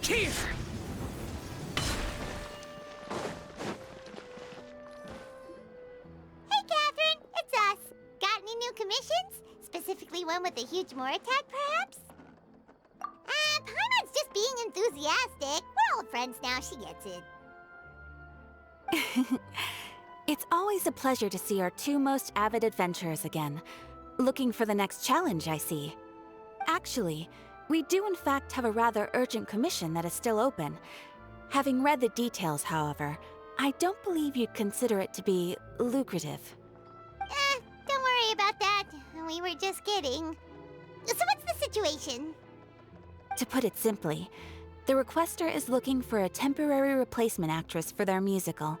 Here! Hey, Catherine! It's us! Got any new commissions? Specifically one with a huge more attack, perhaps? Paimon's just being enthusiastic. We're old friends now, she gets it. It's always a pleasure to see our two most avid adventurers again. Looking for the next challenge, I see. Actually, we do in fact have a rather urgent commission that is still open. Having read the details, however, I don't believe you'd consider it to be lucrative. Don't worry about that. We were just kidding. So what's the situation? To put it simply, the requester is looking for a temporary replacement actress for their musical.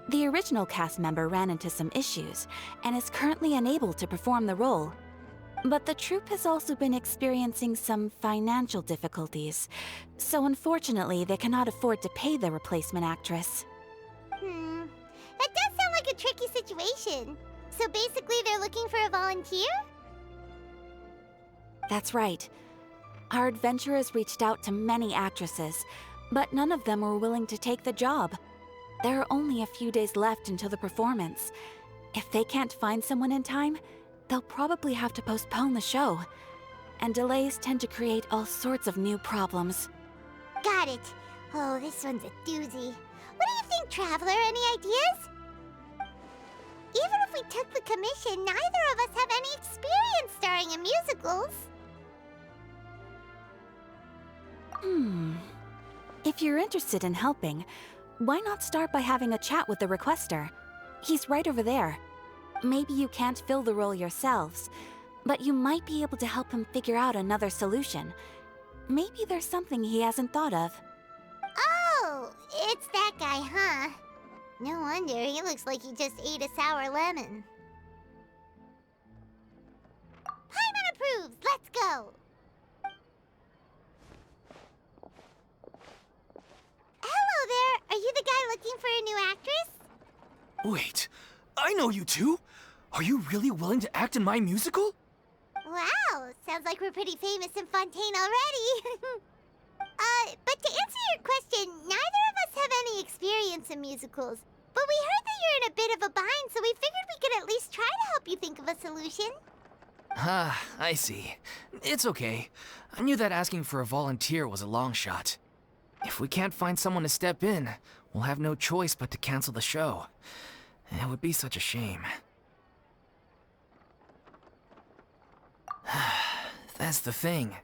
The original cast member ran into some issues and is currently unable to perform the role. But the troupe has also been experiencing some financial difficulties, so unfortunately they cannot afford to pay the replacement actress. That does sound like a tricky situation. So basically they're looking for a volunteer? That's right. Our adventurers reached out to many actresses, but none of them were willing to take the job. There are only a few days left until the performance. If they can't find someone in time, they'll probably have to postpone the show. And delays tend to create all sorts of new problems. Got it. Oh, this one's a doozy. What do you think, Traveler? Any ideas? Even if we took the commission, neither of us have any experience starring in musicals. If you're interested in helping, why not start by having a chat with the requester? He's right over there. Maybe you can't fill the role yourselves, but you might be able to help him figure out another solution. Maybe there's something he hasn't thought of. Oh, it's that guy, huh? No wonder, he looks like he just ate a sour lemon. Paimon approves! Let's go! Hello there! Are you the guy looking for a new actress? Wait, I know you two! Are you really willing to act in my musical? Wow, sounds like we're pretty famous in Fontaine already. But to answer your question, neither of us have any experience in musicals. But we heard that you're in a bit of a bind, so we figured we could at least try to help you think of a solution. Ah, I see. It's okay. I knew that asking for a volunteer was a long shot. If we can't find someone to step in, we'll have no choice but to cancel the show. It would be such a shame. That's the thing.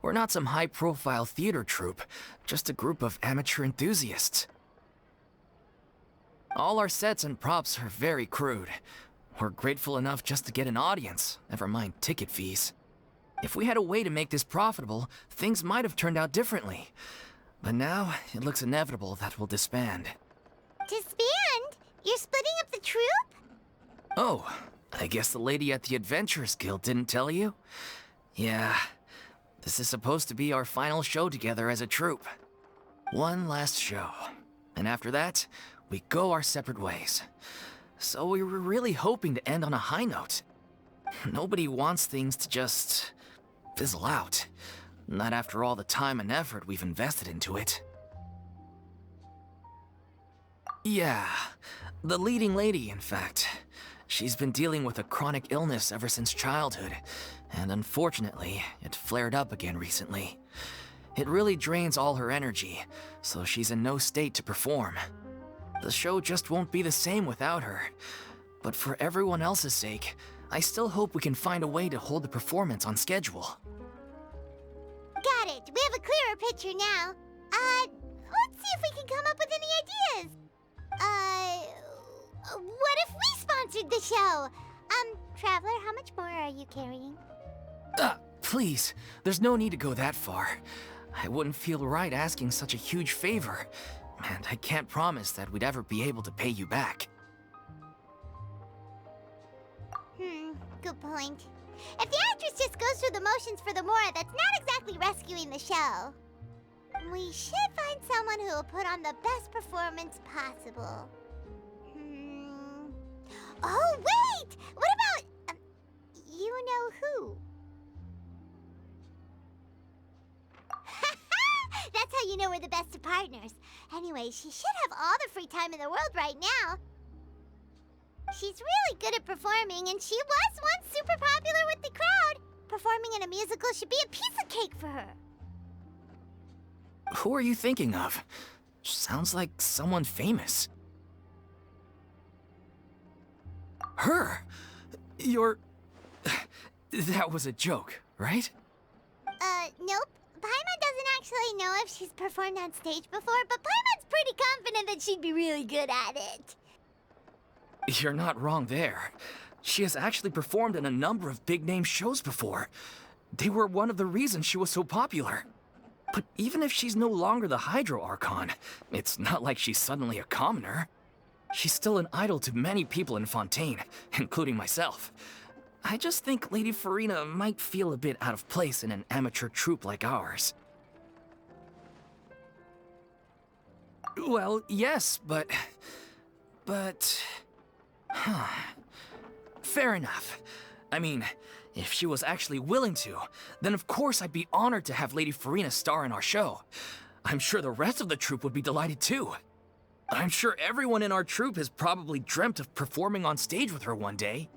We're not some high-profile theater troupe, just a group of amateur enthusiasts. All our sets and props are very crude. We're grateful enough just to get an audience, never mind ticket fees. If we had a way to make this profitable, things might have turned out differently. But now, it looks inevitable that we'll disband. Disband? You're splitting up the troupe? Oh, I guess the lady at the Adventurers Guild didn't tell you? Yeah, this is supposed to be our final show together as a troupe. One last show. And after that, we go our separate ways. So we were really hoping to end on a high note. Nobody wants things to just fizzle out. Not after all the time and effort we've invested into it. Yeah, the leading lady, in fact. She's been dealing with a chronic illness ever since childhood, and unfortunately, it flared up again recently. It really drains all her energy, so she's in no state to perform. The show just won't be the same without her. But for everyone else's sake, I still hope we can find a way to hold the performance on schedule. Got it. We have a clearer picture now. Let's see if we can come up with any ideas. What if we sponsored the show? Traveler, how much more are you carrying? Please, there's no need to go that far. I wouldn't feel right asking such a huge favor, and I can't promise that we'd ever be able to pay you back. Good point. If the actress just goes through the motions for the Mora, that's not exactly rescuing the show. We should find someone who will put on the best performance possible. Oh, wait! What about... you know who? That's how you know we're the best of partners. Anyway, she should have all the free time in the world right now. She's really good at performing, and she was once super popular with the crowd. Performing in a musical should be a piece of cake for her. Who are you thinking of? Sounds like someone famous. Her? You're... That was a joke, right? Nope. Paimon doesn't actually know if she's performed on stage before, but Paimon's pretty confident that she'd be really good at it. You're not wrong there. She has actually performed in a number of big-name shows before. They were one of the reasons she was so popular. But even if she's no longer the Hydro Archon, it's not like she's suddenly a commoner. She's still an idol to many people in Fontaine, including myself. I just think Lady Furina might feel a bit out of place in an amateur troupe like ours. Well, yes, but... Fair enough. I mean, if she was actually willing to, then of course I'd be honored to have Lady Furina star in our show. I'm sure the rest of the troupe would be delighted too. I'm sure everyone in our troupe has probably dreamt of performing on stage with her one day.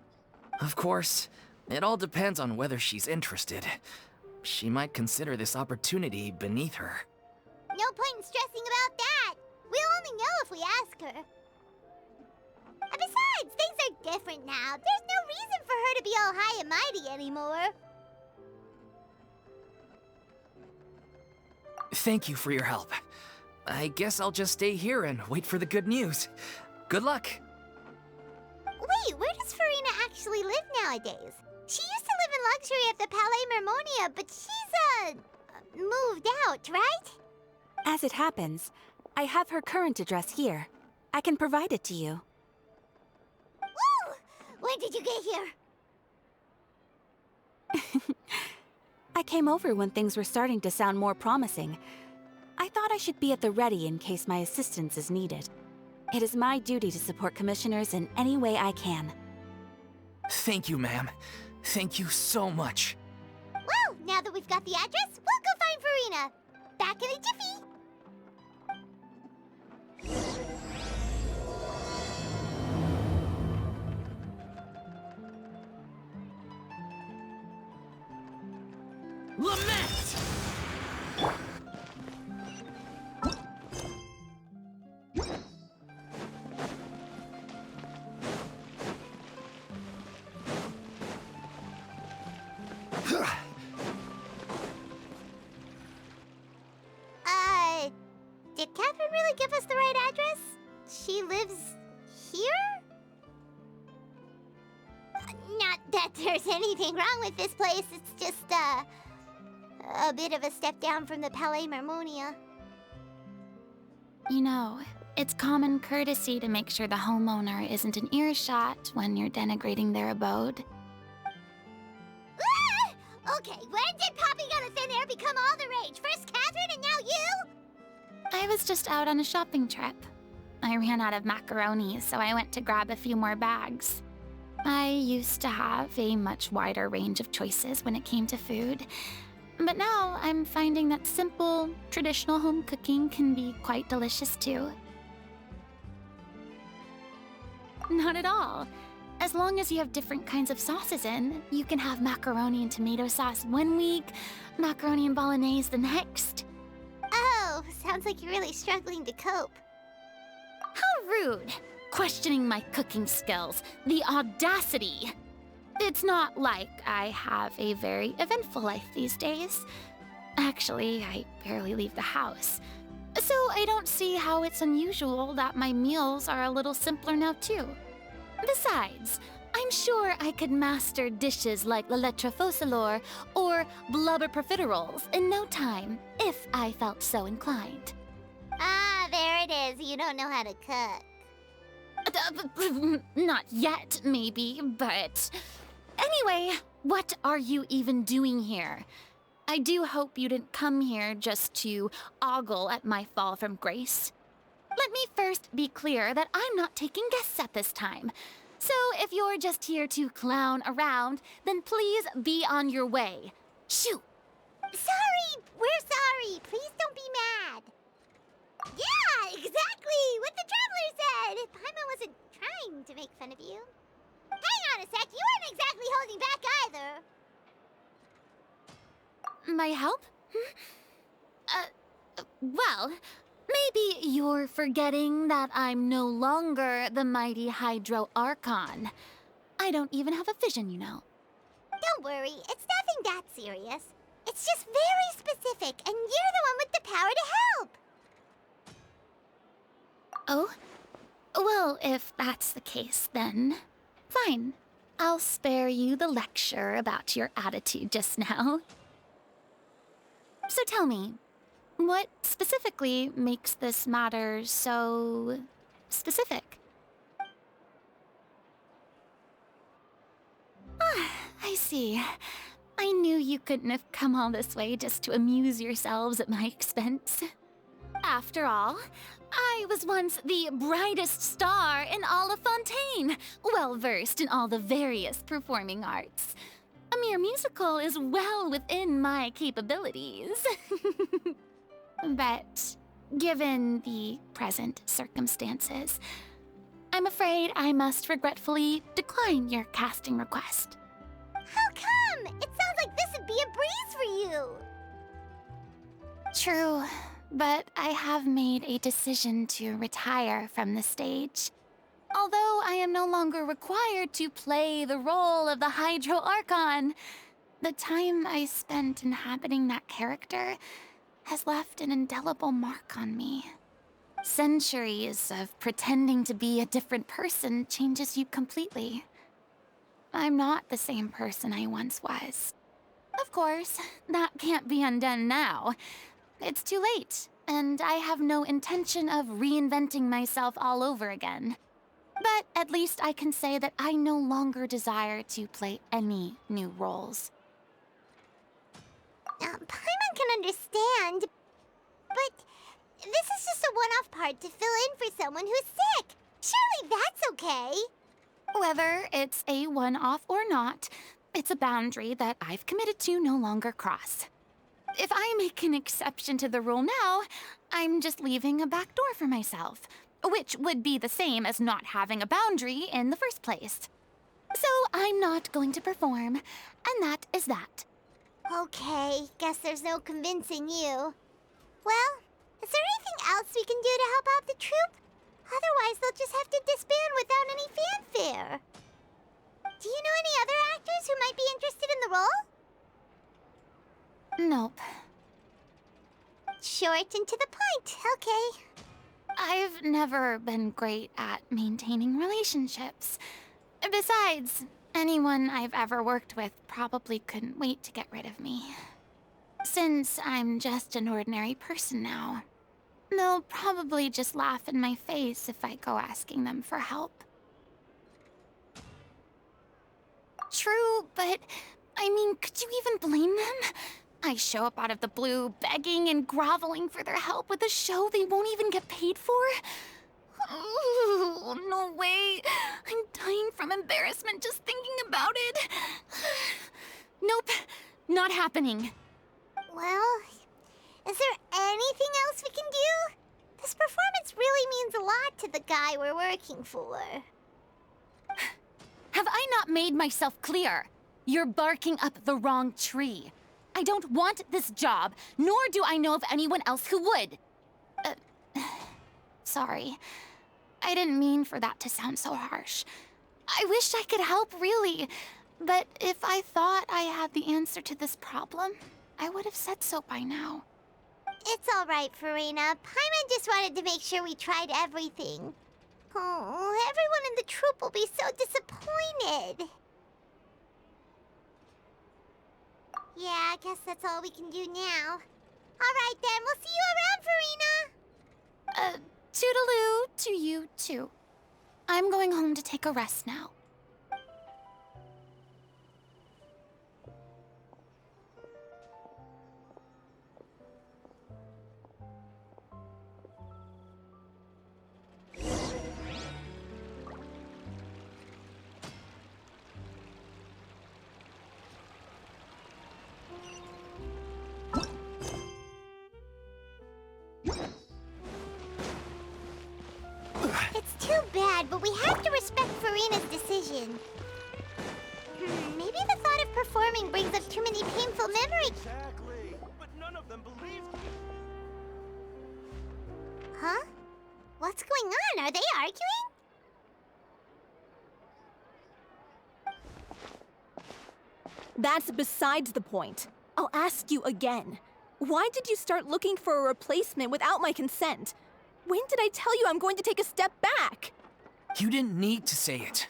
Of course, it all depends on whether she's interested. She might consider this opportunity beneath her. No point in stressing about that. We'll only know if we ask her. And besides, things are different now. There's no reason for her to be all high and mighty anymore. Thank you for your help. I guess I'll just stay here and wait for the good news. Good luck. Wait, where does Furina actually live nowadays? She used to live in luxury at the Palais Mermonia, but she's, moved out, right? As it happens, I have her current address here. I can provide it to you. Woo! When did you get here? I came over when things were starting to sound more promising. I thought I should be at the ready in case my assistance is needed. It is my duty to support commissioners in any way I can. Thank you, ma'am. Thank you so much. Well, now that we've got the address, we'll go find Furina. Back in a jiffy. Lament! Did Catherine really give us the right address? She lives here? Not that there's anything wrong with this place, it's just, a bit of a step down from the Palais Mermonia. You know, it's common courtesy to make sure the homeowner isn't an earshot when you're denigrating their abode. Ah! Okay, when did popping out of thin air become all the rage? First Catherine and now you? I was just out on a shopping trip. I ran out of macaroni, so I went to grab a few more bags. I used to have a much wider range of choices when it came to food, but now I'm finding that simple, traditional home cooking can be quite delicious too. Not at all. As long as you have different kinds of sauces in, you can have macaroni and tomato sauce one week, macaroni and bolognese the next. Oh, sounds like you're really struggling to cope. How rude! Questioning my cooking skills. The audacity! It's not like I have a very eventful life these days. Actually, I barely leave the house. So I don't see how it's unusual that my meals are a little simpler now too. Besides, I'm sure I could master dishes like la lettre focilor or blubber profiteroles in no time, if I felt so inclined. Ah, there it is. You don't know how to cook. Not yet, maybe, but Anyway, what are you even doing here? I do hope you didn't come here just to ogle at my fall from grace. Let me first be clear that I'm not taking guests at this time. So if you're just here to clown around, then please be on your way. Shoo! Sorry! We're sorry! Please don't be mad! Yeah, exactly! What the Traveler said! Paimon wasn't trying to make fun of you. Hang on a sec, you weren't exactly holding back either. My help? Well, maybe you're forgetting that I'm no longer the mighty Hydro Archon. I don't even have a vision, you know. Don't worry, it's nothing that serious. It's just very specific, and you're the one with the power to help! Oh? Well, if that's the case, then fine. I'll spare you the lecture about your attitude just now. So tell me, what specifically makes this matter so specific? Ah, I see. I knew you couldn't have come all this way just to amuse yourselves at my expense. After all, I was once the brightest star in all of Fontaine, well-versed in all the various performing arts. A mere musical is well within my capabilities. But given the present circumstances, I'm afraid I must regretfully decline your casting request. How come? It sounds like this would be a breeze for you! True, but I have made a decision to retire from the stage. Although I am no longer required to play the role of the Hydro Archon, the time I spent inhabiting that character has left an indelible mark on me. Centuries of pretending to be a different person changes you completely. I'm not the same person I once was. Of course, that can't be undone now. It's too late, and I have no intention of reinventing myself all over again. But at least I can say that I no longer desire to play any new roles. Paimon can understand, but this is just a one-off part to fill in for someone who's sick. Surely that's okay. Whether it's a one-off or not, it's a boundary that I've committed to no longer cross. If I make an exception to the rule now, I'm just leaving a back door for myself, which would be the same as not having a boundary in the first place. So I'm not going to perform, and that is that. Okay, guess there's no convincing you. Well, is there anything else we can do to help out the troupe? Otherwise, they'll just have to disband without any fanfare. Do you know any other actors who might be interested in the role? Nope. Short and to the point, okay. I've never been great at maintaining relationships. Besides, anyone I've ever worked with probably couldn't wait to get rid of me. Since I'm just an ordinary person now, they'll probably just laugh in my face if I go asking them for help. True, but I mean, could you even blame them? I show up out of the blue, begging and groveling for their help with a show they won't even get paid for? Oh, no way. I'm dying from embarrassment just thinking about it. Nope, not happening. Well, is there anything else we can do? This performance really means a lot to the guy we're working for. Have I not made myself clear? You're barking up the wrong tree. I don't want this job, nor do I know of anyone else who would. Sorry. I didn't mean for that to sound so harsh. I wish I could help, really. But if I thought I had the answer to this problem, I would have said so by now. It's all right, Furina. Paimon just wanted to make sure we tried everything. Oh, everyone in the troupe will be so disappointed. Yeah, I guess that's all we can do now. All right, then. We'll see you around, Furina. Toodaloo to you, too. I'm going home to take a rest now. bad, but we have to respect Furina's decision. Maybe the thought of performing brings up too many painful memories. Exactly. But none of them believed me. Huh? What's going on? Are they arguing? That's besides the point. I'll ask you again. Why did you start looking for a replacement without my consent? When did I tell you I'm going to take a step back? You didn't need to say it.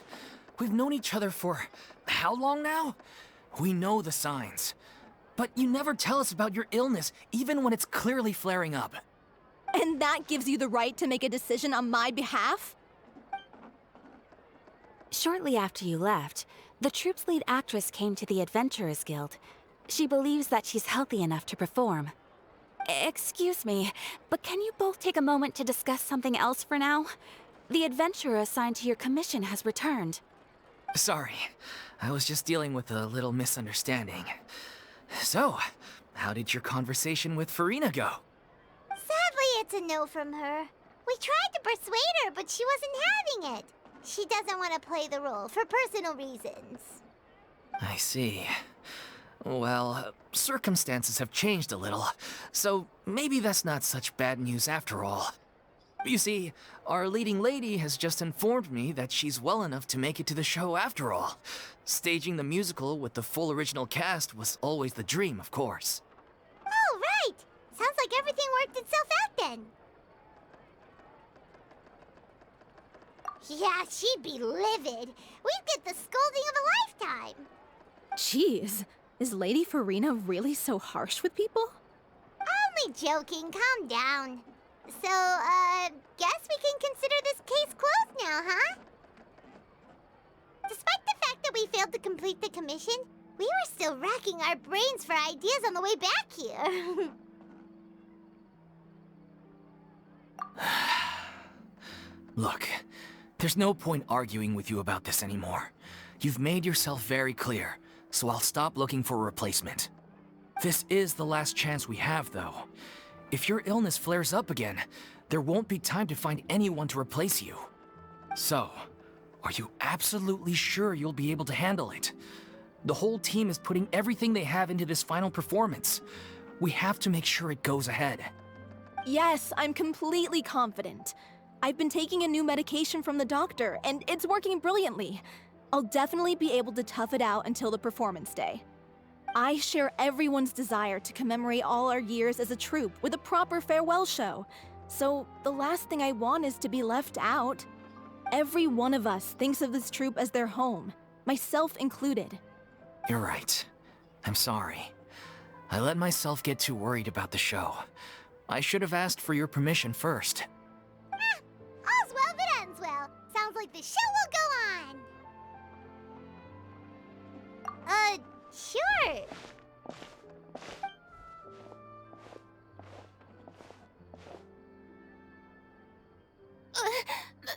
We've known each other for how long now? We know the signs. But you never tell us about your illness, even when it's clearly flaring up. And that gives you the right to make a decision on my behalf? Shortly after you left, the troupe's lead actress came to the Adventurers Guild. She believes that she's healthy enough to perform. Excuse me, but can you both take a moment to discuss something else for now? The adventurer assigned to your commission has returned. Sorry, I was just dealing with a little misunderstanding. So, how did your conversation with Furina go? Sadly, it's a no from her. We tried to persuade her, but she wasn't having it. She doesn't want to play the role for personal reasons. I see. Well, circumstances have changed a little, so maybe that's not such bad news after all. You see, our leading lady has just informed me that she's well enough to make it to the show after all. Staging the musical with the full original cast was always the dream, of course. Oh, right! Sounds like everything worked itself out then. Yeah, she'd be livid. We'd get the scolding of a lifetime. Jeez, is Lady Furina really so harsh with people? Only joking, calm down. So, guess we can consider this case closed now, huh? Despite the fact that we failed to complete the commission, we were still racking our brains for ideas on the way back here. Look, there's no point arguing with you about this anymore. You've made yourself very clear, so I'll stop looking for a replacement. This is the last chance we have, though. If your illness flares up again, there won't be time to find anyone to replace you. So, are you absolutely sure you'll be able to handle it? The whole team is putting everything they have into this final performance. We have to make sure it goes ahead. Yes, I'm completely confident. I've been taking a new medication from the doctor, and it's working brilliantly. I'll definitely be able to tough it out until the performance day. I share everyone's desire to commemorate all our years as a troupe with a proper farewell show. So the last thing I want is to be left out. Every one of us thinks of this troupe as their home, myself included. You're right. I'm sorry. I let myself get too worried about the show. I should have asked for your permission first. All's well that ends well. Sounds like the show will go on. Sure.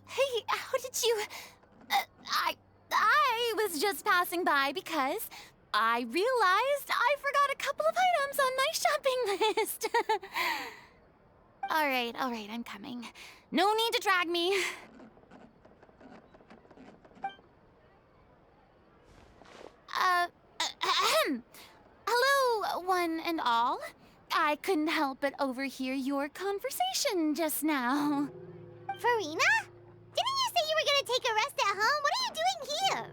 Hey, how did you... I was just passing by because I realized I forgot a couple of items on my shopping list. All right, I'm coming. No need to drag me. Hello, one and all. I couldn't help but overhear your conversation just now. Furina? Didn't you say you were gonna take a rest at home? What are you doing here?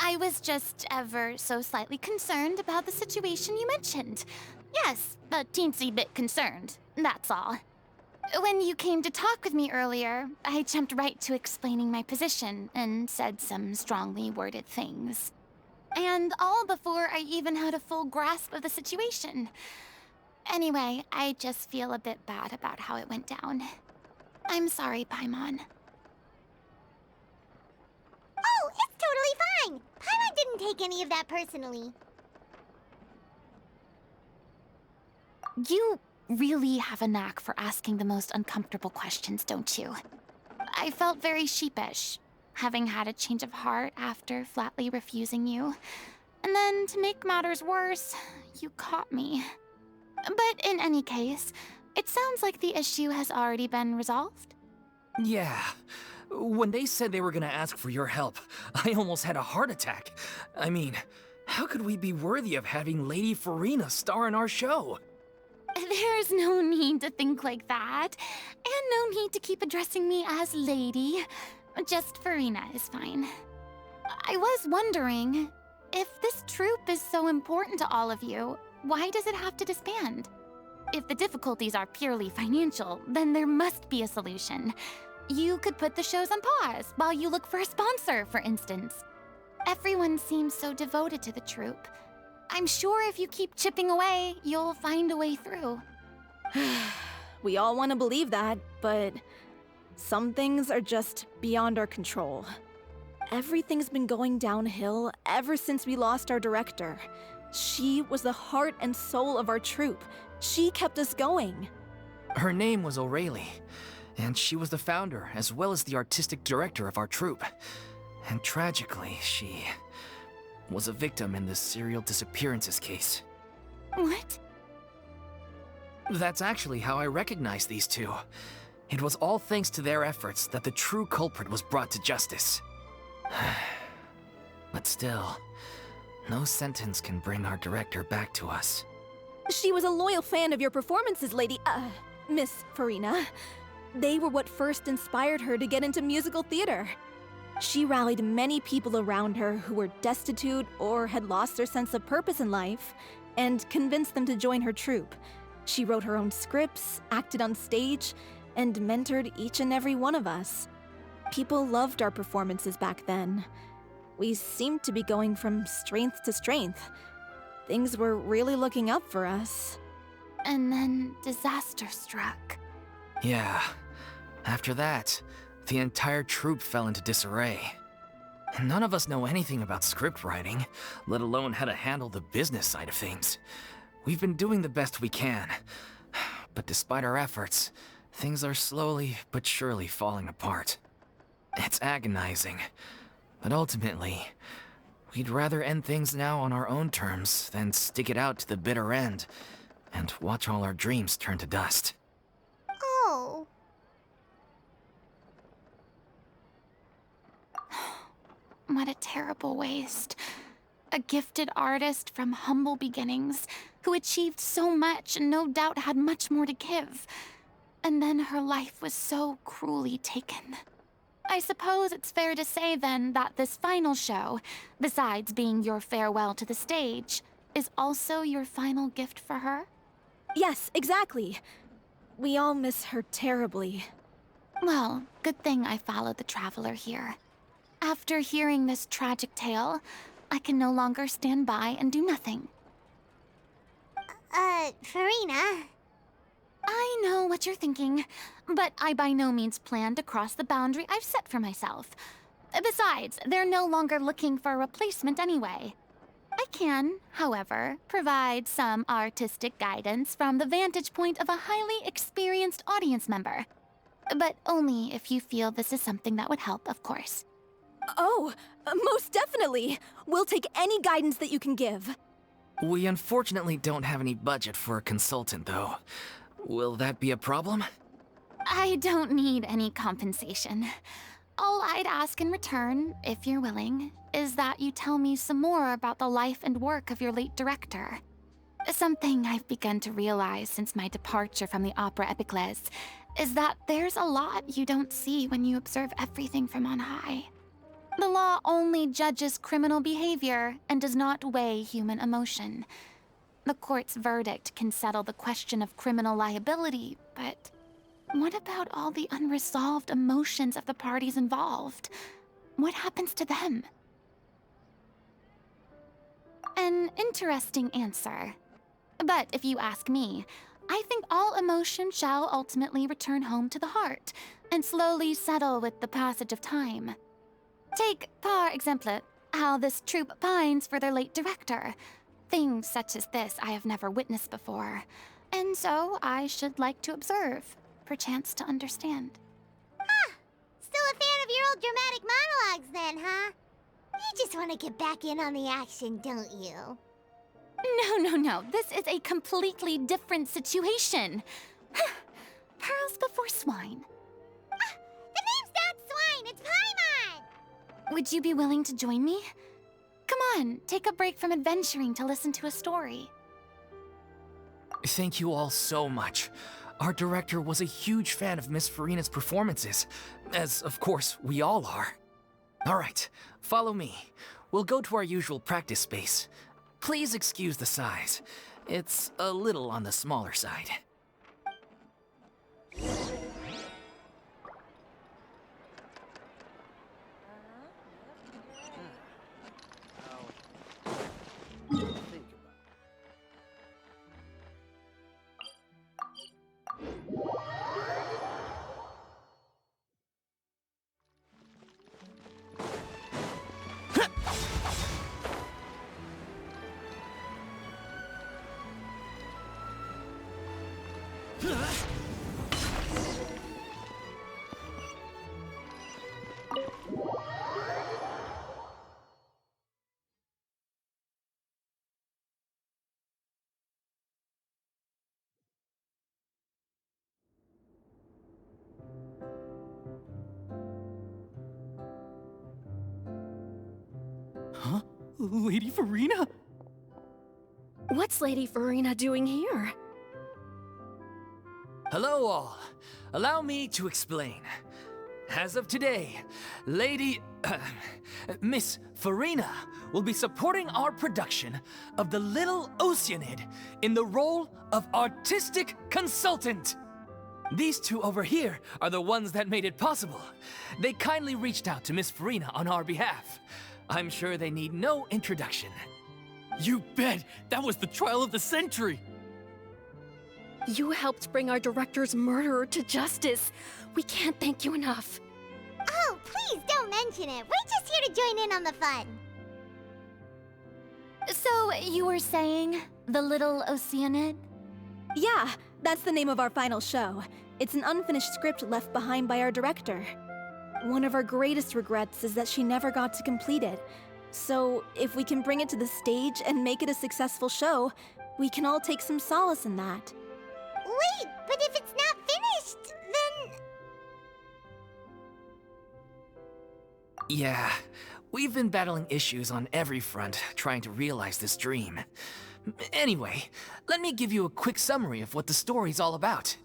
I was just ever so slightly concerned about the situation you mentioned. Yes, a teensy bit concerned, that's all. When you came to talk with me earlier, I jumped right to explaining my position and said some strongly worded things. And all before I even had a full grasp of the situation. Anyway, I just feel a bit bad about how it went down. I'm sorry, Paimon. Oh, it's totally fine. Paimon didn't take any of that personally. You really have a knack for asking the most uncomfortable questions, don't you? I felt very sheepish, having had a change of heart after flatly refusing you. And then, to make matters worse, you caught me. But in any case, it sounds like the issue has already been resolved. Yeah. When they said they were gonna ask for your help, I almost had a heart attack. I mean, how could we be worthy of having Lady Furina star in our show? There's no need to think like that. And no need to keep addressing me as lady. Just Furina is fine. I was wondering, if this troupe is so important to all of you, why does it have to disband? If the difficulties are purely financial, then there must be a solution. You could put the shows on pause while you look for a sponsor, for instance. Everyone seems so devoted to the troupe. I'm sure if you keep chipping away, you'll find a way through. We all want to believe that, but some things are just beyond our control. Everything's been going downhill ever since we lost our director. She was the heart and soul of our troupe. She kept us going. Her name was O'Reilly, and she was the founder as well as the artistic director of our troupe. And tragically, she was a victim in this serial disappearances case. What? That's actually how I recognized these two. It was all thanks to their efforts that the true culprit was brought to justice. But still, no sentence can bring our director back to us. She was a loyal fan of your performances, Miss Furina. They were what first inspired her to get into musical theater. She rallied many people around her who were destitute or had lost their sense of purpose in life, and convinced them to join her troupe. She wrote her own scripts, acted on stage, and mentored each and every one of us. People loved our performances back then. We seemed to be going from strength to strength. Things were really looking up for us. And then disaster struck. Yeah. After that, the entire troupe fell into disarray. None of us know anything about script writing, let alone how to handle the business side of things. We've been doing the best we can. But despite our efforts, things are slowly but surely falling apart. It's agonizing. But ultimately, we'd rather end things now on our own terms than stick it out to the bitter end and watch all our dreams turn to dust. Oh. What a terrible waste. A gifted artist from humble beginnings who achieved so much and no doubt had much more to give. And then her life was so cruelly taken. I suppose it's fair to say then that this final show, besides being your farewell to the stage, is also your final gift for her? Yes, exactly. We all miss her terribly. Well, good thing I followed the Traveler here. After hearing this tragic tale, I can no longer stand by and do nothing. Furina. I know what you're thinking, but I by no means plan to cross the boundary I've set for myself. Besides, they're no longer looking for a replacement anyway. I can, however, provide some artistic guidance from the vantage point of a highly experienced audience member. But only if you feel this is something that would help, of course. Oh, most definitely. We'll take any guidance that you can give. We unfortunately don't have any budget for a consultant, though. Will that be a problem? I don't need any compensation. All I'd ask in return, if you're willing, is that you tell me some more about the life and work of your late director. Something I've begun to realize since my departure from the Opera Epiclese is that there's a lot you don't see when you observe everything from on high. The law only judges criminal behavior and does not weigh human emotion. The court's verdict can settle the question of criminal liability, but what about all the unresolved emotions of the parties involved? What happens to them? An interesting answer. But if you ask me, I think all emotion shall ultimately return home to the heart and slowly settle with the passage of time. Take, par exemple, how this troupe pines for their late director. Things such as this I have never witnessed before, and so I should like to observe, perchance to understand. Still a fan of your old dramatic monologues then, huh? You just want to get back in on the action, don't you? No. This is a completely different situation. Pearls before swine. Would you be willing to join me? Come on, take a break from adventuring to listen to a story. Thank you all so much. Our director was a huge fan of Miss Furina's performances, as of course we all are. All right, follow me. We'll go to our usual practice space. Please excuse the size. It's a little on the smaller side. Huh? Lady Furina? What's Lady Furina doing here? Hello all. Allow me to explain. As of today, Miss Furina will be supporting our production of the Little Oceanid in the role of artistic consultant. These two over here are the ones that made it possible. They kindly reached out to Miss Furina on our behalf. I'm sure they need no introduction. You bet! That was the trial of the century! You helped bring our director's murderer to justice. We can't thank you enough. Oh, please don't mention it. We're just here to join in on the fun. So, you were saying the Little Oceanid? Yeah, that's the name of our final show. It's an unfinished script left behind by our director. One of our greatest regrets is that she never got to complete it. So, if we can bring it to the stage and make it a successful show, we can all take some solace in that. Wait, but if it's not finished, then... Yeah, we've been battling issues on every front trying to realize this dream. Anyway, let me give you a quick summary of what the story's all about.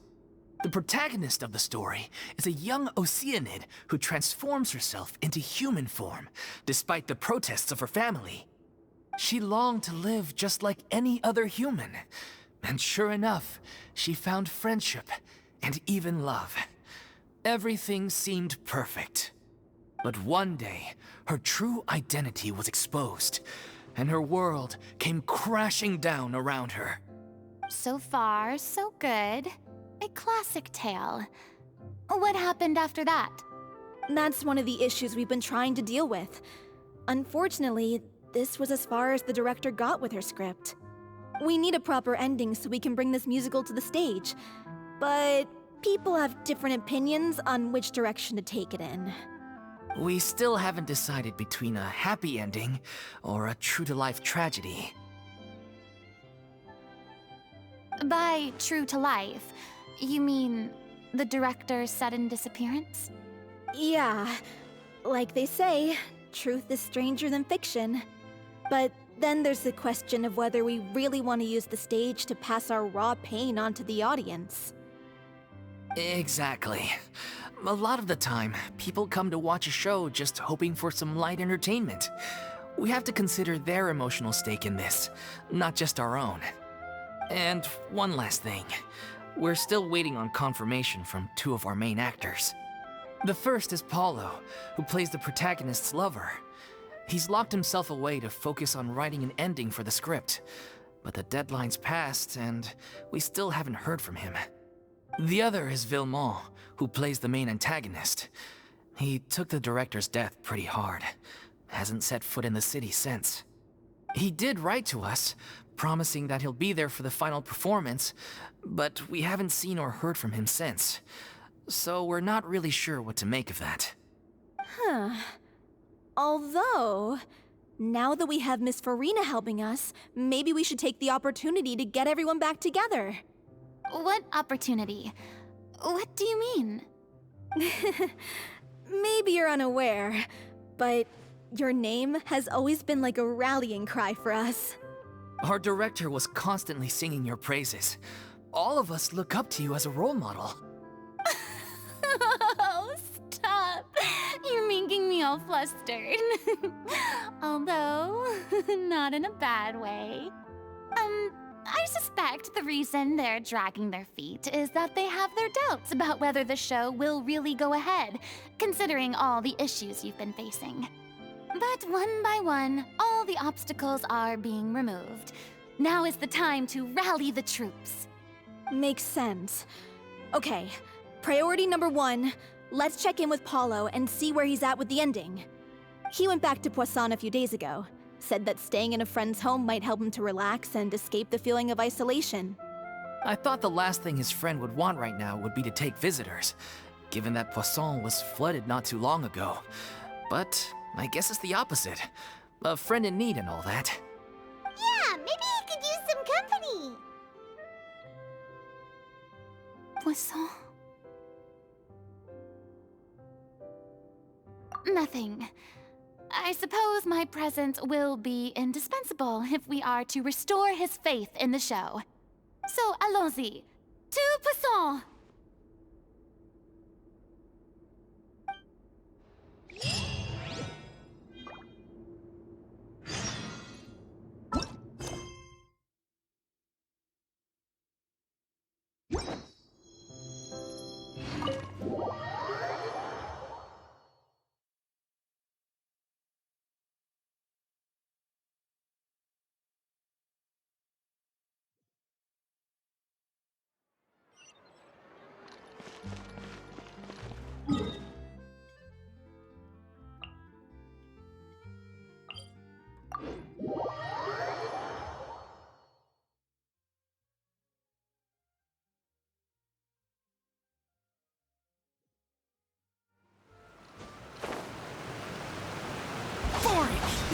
The protagonist of the story is a young Oceanid who transforms herself into human form, despite the protests of her family. She longed to live just like any other human, and sure enough, she found friendship and even love. Everything seemed perfect. But one day, her true identity was exposed, and her world came crashing down around her. So far, so good. A classic tale. What happened after that? That's one of the issues we've been trying to deal with. Unfortunately, this was as far as the director got with her script. We need a proper ending so we can bring this musical to the stage. But people have different opinions on which direction to take it in. We still haven't decided between a happy ending or a true-to-life tragedy. By true to life, you mean the director's sudden disappearance? Yeah, like they say, truth is stranger than fiction. But then there's the question of whether we really want to use the stage to pass our raw pain onto the audience. Exactly. A lot of the time, people come to watch a show just hoping for some light entertainment. We have to consider their emotional stake in this, not just our own. And one last thing. We're still waiting on confirmation from two of our main actors. The first is Paulo, who plays the protagonist's lover. He's locked himself away to focus on writing an ending for the script, but the deadline's passed and we still haven't heard from him. The other is Villemont, who plays the main antagonist. He took the director's death pretty hard. Hasn't set foot in the city since. He did write to us, promising that he'll be there for the final performance, but we haven't seen or heard from him since. So we're not really sure what to make of that. Huh. Although, now that we have Miss Furina helping us, maybe we should take the opportunity to get everyone back together. What opportunity? What do you mean? Maybe you're unaware, but your name has always been like a rallying cry for us. Our director was constantly singing your praises. All of us look up to you as a role model. Oh, stop. You're making me all flustered. Although, not in a bad way. I suspect the reason they're dragging their feet is that they have their doubts about whether the show will really go ahead, considering all the issues you've been facing. But one by one, all the obstacles are being removed. Now is the time to rally the troops. Makes sense. Okay, priority number 1, let's check in with Paulo and see where he's at with the ending. He went back to Poisson a few days ago, said that staying in a friend's home might help him to relax and escape the feeling of isolation. I thought the last thing his friend would want right now would be to take visitors, given that Poisson was flooded not too long ago. But I guess it's the opposite. A friend in need and all that. Yeah, maybe he could use some company. Poisson? Nothing. I suppose my presence will be indispensable if we are to restore his faith in the show. So, allons-y. To Poisson!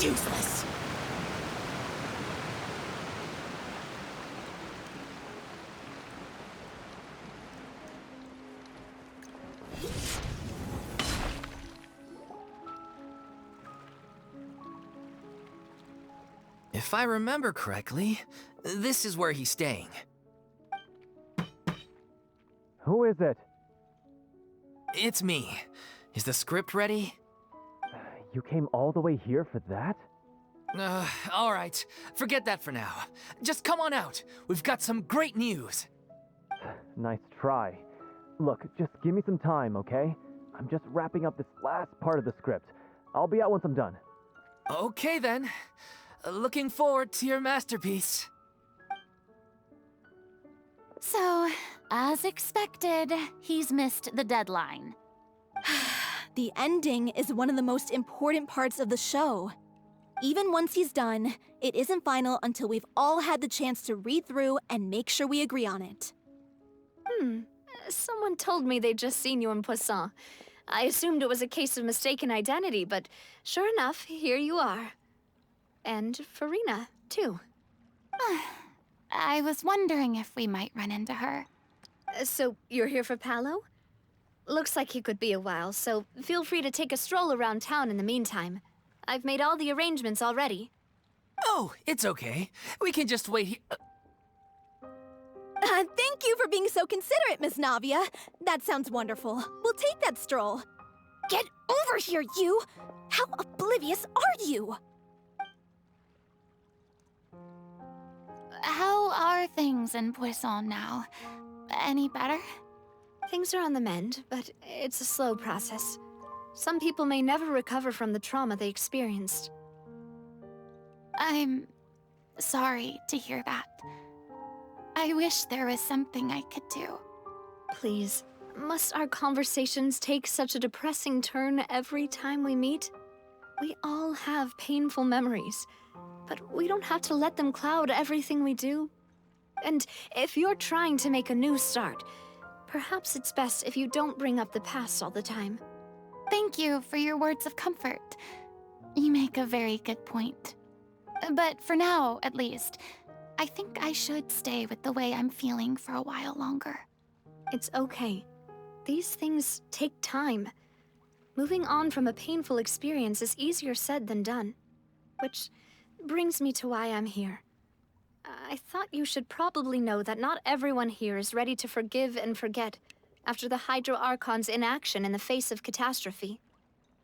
Useless! If I remember correctly, this is where he's staying. Who is it? It's me. Is the script ready? You came all the way here for that? All right. Forget that for now. Just come on out. We've got some great news. Nice try. Look, just give me some time, okay? I'm just wrapping up this last part of the script. I'll be out once I'm done. Okay then. Looking forward to your masterpiece. So, as expected, he's missed the deadline. The ending is one of the most important parts of the show. Even once he's done, it isn't final until we've all had the chance to read through and make sure we agree on it. Someone told me they'd just seen you in Poisson. I assumed it was a case of mistaken identity, but sure enough, here you are. And Furina, too. I was wondering if we might run into her. So, you're here for Paolo? Looks like he could be a while, so feel free to take a stroll around town in the meantime. I've made all the arrangements already. Oh, it's okay. We can just wait here. Thank you for being so considerate, Miss Navia. That sounds wonderful. We'll take that stroll. Get over here, you! How oblivious are you? How are things in Poisson now? Any better? Things are on the mend, but it's a slow process. Some people may never recover from the trauma they experienced. I'm sorry to hear that. I wish there was something I could do. Please, must our conversations take such a depressing turn every time we meet? We all have painful memories, but we don't have to let them cloud everything we do. And if you're trying to make a new start, perhaps it's best if you don't bring up the past all the time. Thank you for your words of comfort. You make a very good point. But for now, at least, I think I should stay with the way I'm feeling for a while longer. It's okay. These things take time. Moving on from a painful experience is easier said than done. Which brings me to why I'm here. I thought you should probably know that not everyone here is ready to forgive and forget after the Hydro Archon's inaction in the face of catastrophe.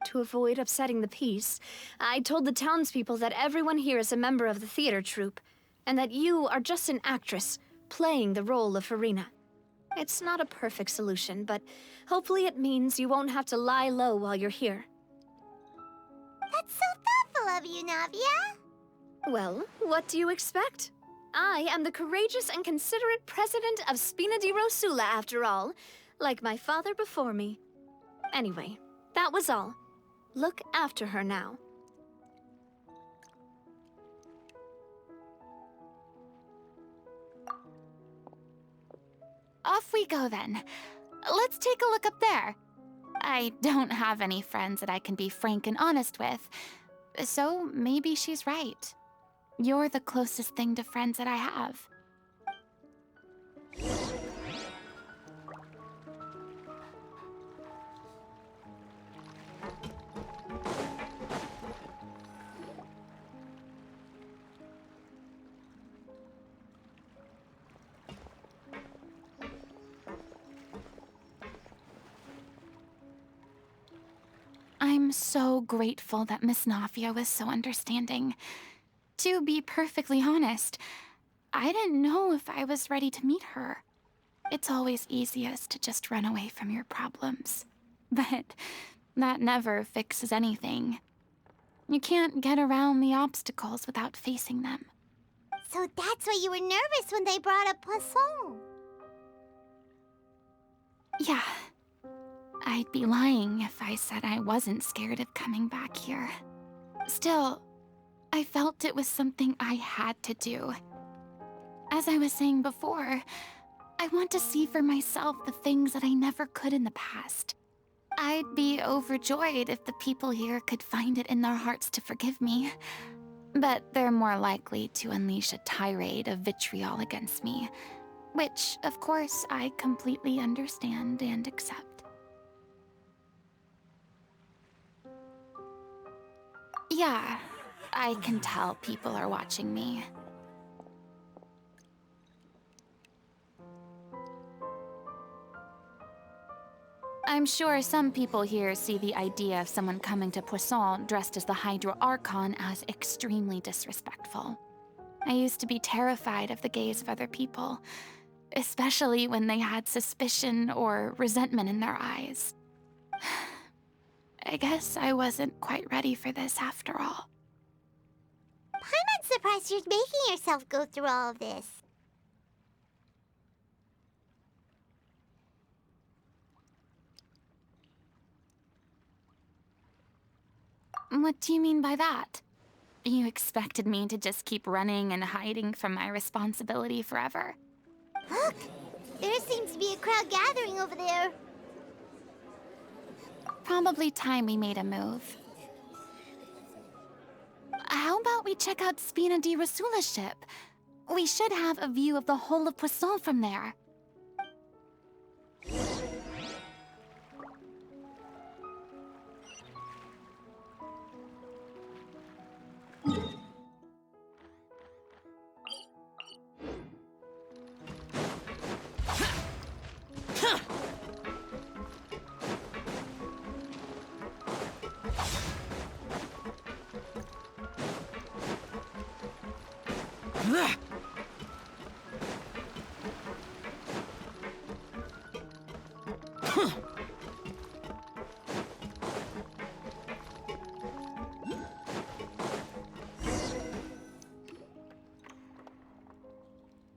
To avoid upsetting the peace, I told the townspeople that everyone here is a member of the theater troupe, and that you are just an actress playing the role of Furina. It's not a perfect solution, but hopefully it means you won't have to lie low while you're here. That's so thoughtful of you, Navia. Well, what do you expect? I am the courageous and considerate president of Spina di Rosula, after all, like my father before me. Anyway, that was all. Look after her now. Off we go then. Let's take a look up there. I don't have any friends that I can be frank and honest with, so maybe she's right. You're the closest thing to friends that I have. I'm so grateful that Miss Nafia was so understanding. To be perfectly honest, I didn't know if I was ready to meet her. It's always easiest to just run away from your problems. But that never fixes anything. You can't get around the obstacles without facing them. So that's why you were nervous when they brought up Poisson. Yeah. I'd be lying if I said I wasn't scared of coming back here. Still, I felt it was something I had to do. As I was saying before, I want to see for myself the things that I never could in the past. I'd be overjoyed if the people here could find it in their hearts to forgive me. But they're more likely to unleash a tirade of vitriol against me, which, of course, I completely understand and accept. Yeah, I can tell people are watching me. I'm sure some people here see the idea of someone coming to Poisson dressed as the Hydro Archon as extremely disrespectful. I used to be terrified of the gaze of other people, especially when they had suspicion or resentment in their eyes. I guess I wasn't quite ready for this after all. I'm surprised you're making yourself go through all of this. What do you mean by that? You expected me to just keep running and hiding from my responsibility forever? Look! There seems to be a crowd gathering over there. Probably time we made a move. How about we check out Spina di Rosula's ship? We should have a view of the whole of Poisson from there.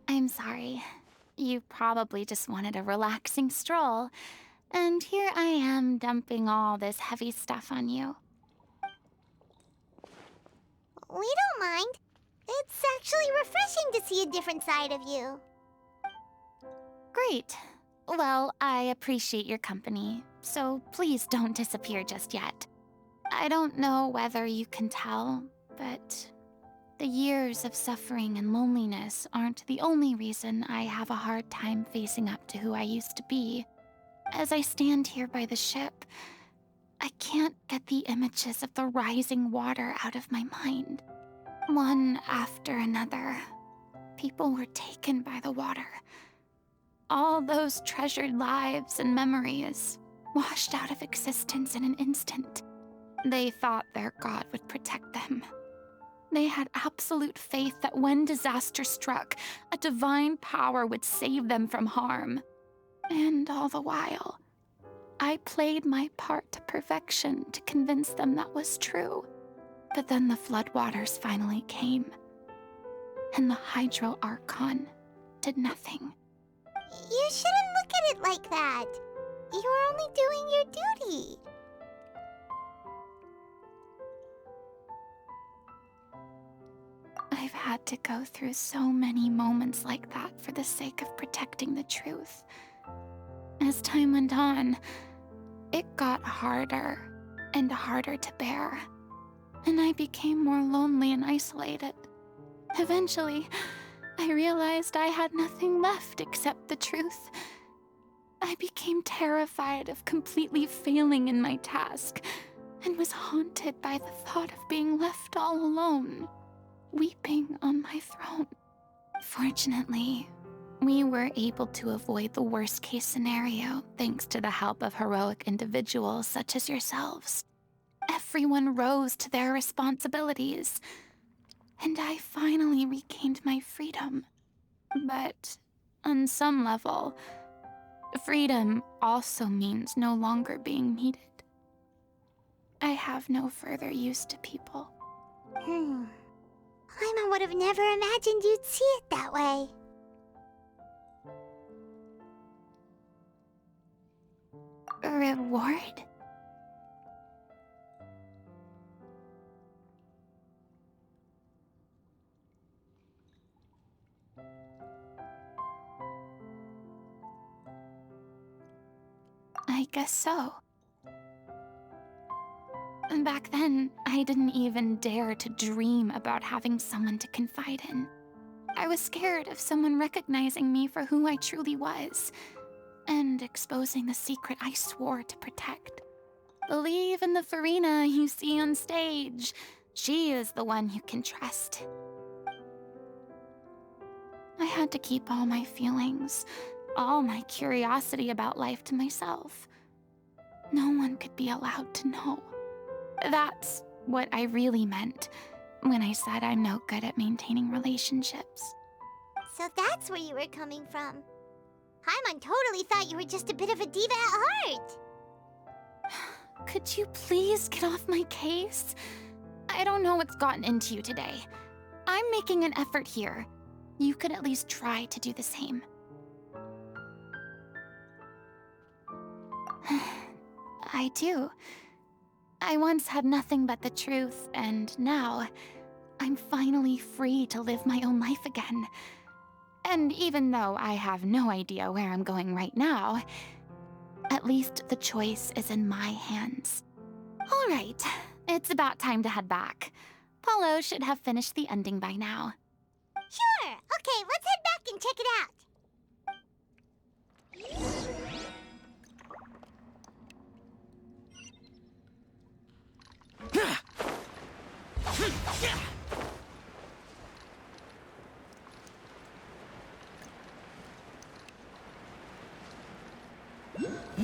I'm sorry. You probably just wanted a relaxing stroll, and here I am dumping all this heavy stuff on you. We don't mind. It's actually refreshing to see a different side of you. Great. Well, I appreciate your company, so please don't disappear just yet. I don't know whether you can tell, but the years of suffering and loneliness aren't the only reason I have a hard time facing up to who I used to be. As I stand here by the ship, I can't get the images of the rising water out of my mind. One after another, people were taken by the water. All those treasured lives and memories washed out of existence in an instant. They thought their god would protect them. They had absolute faith that when disaster struck, a divine power would save them from harm. And all the while, I played my part to perfection to convince them that was true. But then the floodwaters finally came, and the Hydro Archon did nothing. You shouldn't look at it like that. You were only doing your duty. I've had to go through so many moments like that for the sake of protecting the truth. As time went on, it got harder and harder to bear, and I became more lonely and isolated. Eventually, I realized I had nothing left except the truth. I became terrified of completely failing in my task, and was haunted by the thought of being left all alone, weeping on my throne. Fortunately, we were able to avoid the worst-case scenario thanks to the help of heroic individuals such as yourselves. Everyone rose to their responsibilities, and I finally regained my freedom. But on some level, freedom also means no longer being needed. I have no further use to people. Paimon would have never imagined you'd see it that way. A reward? I guess so. And back then, I didn't even dare to dream about having someone to confide in. I was scared of someone recognizing me for who I truly was, and exposing the secret I swore to protect. Believe in the Furina you see on stage. She is the one you can trust. I had to keep all my feelings, all my curiosity about life to myself. No one could be allowed to know. That's what I really meant when I said I'm no good at maintaining relationships. So that's where you were coming from. Paimon totally thought you were just a bit of a diva at heart. Could you please get off my case? I don't know what's gotten into you today. I'm making an effort here. You could at least try to do the same. I do. I once had nothing but the truth, and now I'm finally free to live my own life again. And even though I have no idea where I'm going right now, at least the choice is in my hands. All right, it's about time to head back. Paulo should have finished the ending by now. Sure. Okay, let's head back and check it out.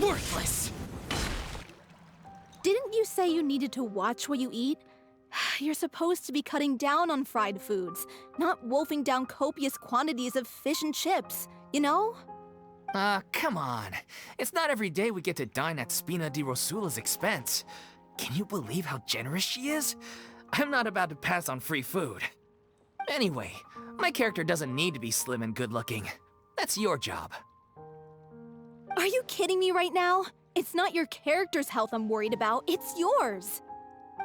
Worthless! Didn't you say you needed to watch what you eat? You're supposed to be cutting down on fried foods, not wolfing down copious quantities of fish and chips, you know? Come on. It's not every day we get to dine at Spina di Rosula's expense. Can you believe how generous she is? I'm not about to pass on free food. Anyway, my character doesn't need to be slim and good-looking. That's your job. Are you kidding me right now? It's not your character's health I'm worried about, it's yours.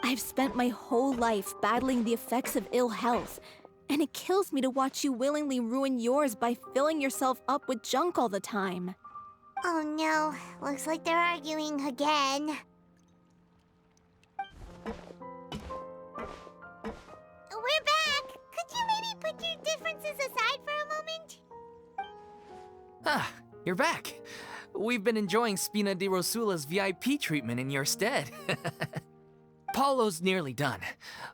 I've spent my whole life battling the effects of ill health, and it kills me to watch you willingly ruin yours by filling yourself up with junk all the time. Oh no, looks like they're arguing again. We're back! Could you maybe put your differences aside for a moment? Ah, you're back. we've been enjoying Spina di Rosula's VIP treatment in your stead. Paulo's nearly done.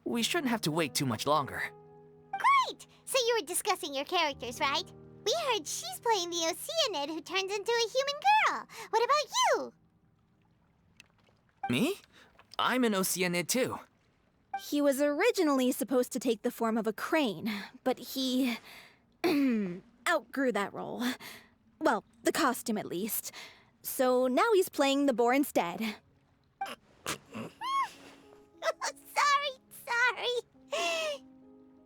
We shouldn't have to wait too much longer. Great! So you were discussing your characters, right? We heard she's playing the Oceanid who turns into a human girl. What about you? Me? I'm an Oceanid too. He was originally supposed to take the form of a crane, but he outgrew that role. Well, the costume at least. So now he's playing the boar instead. Sorry.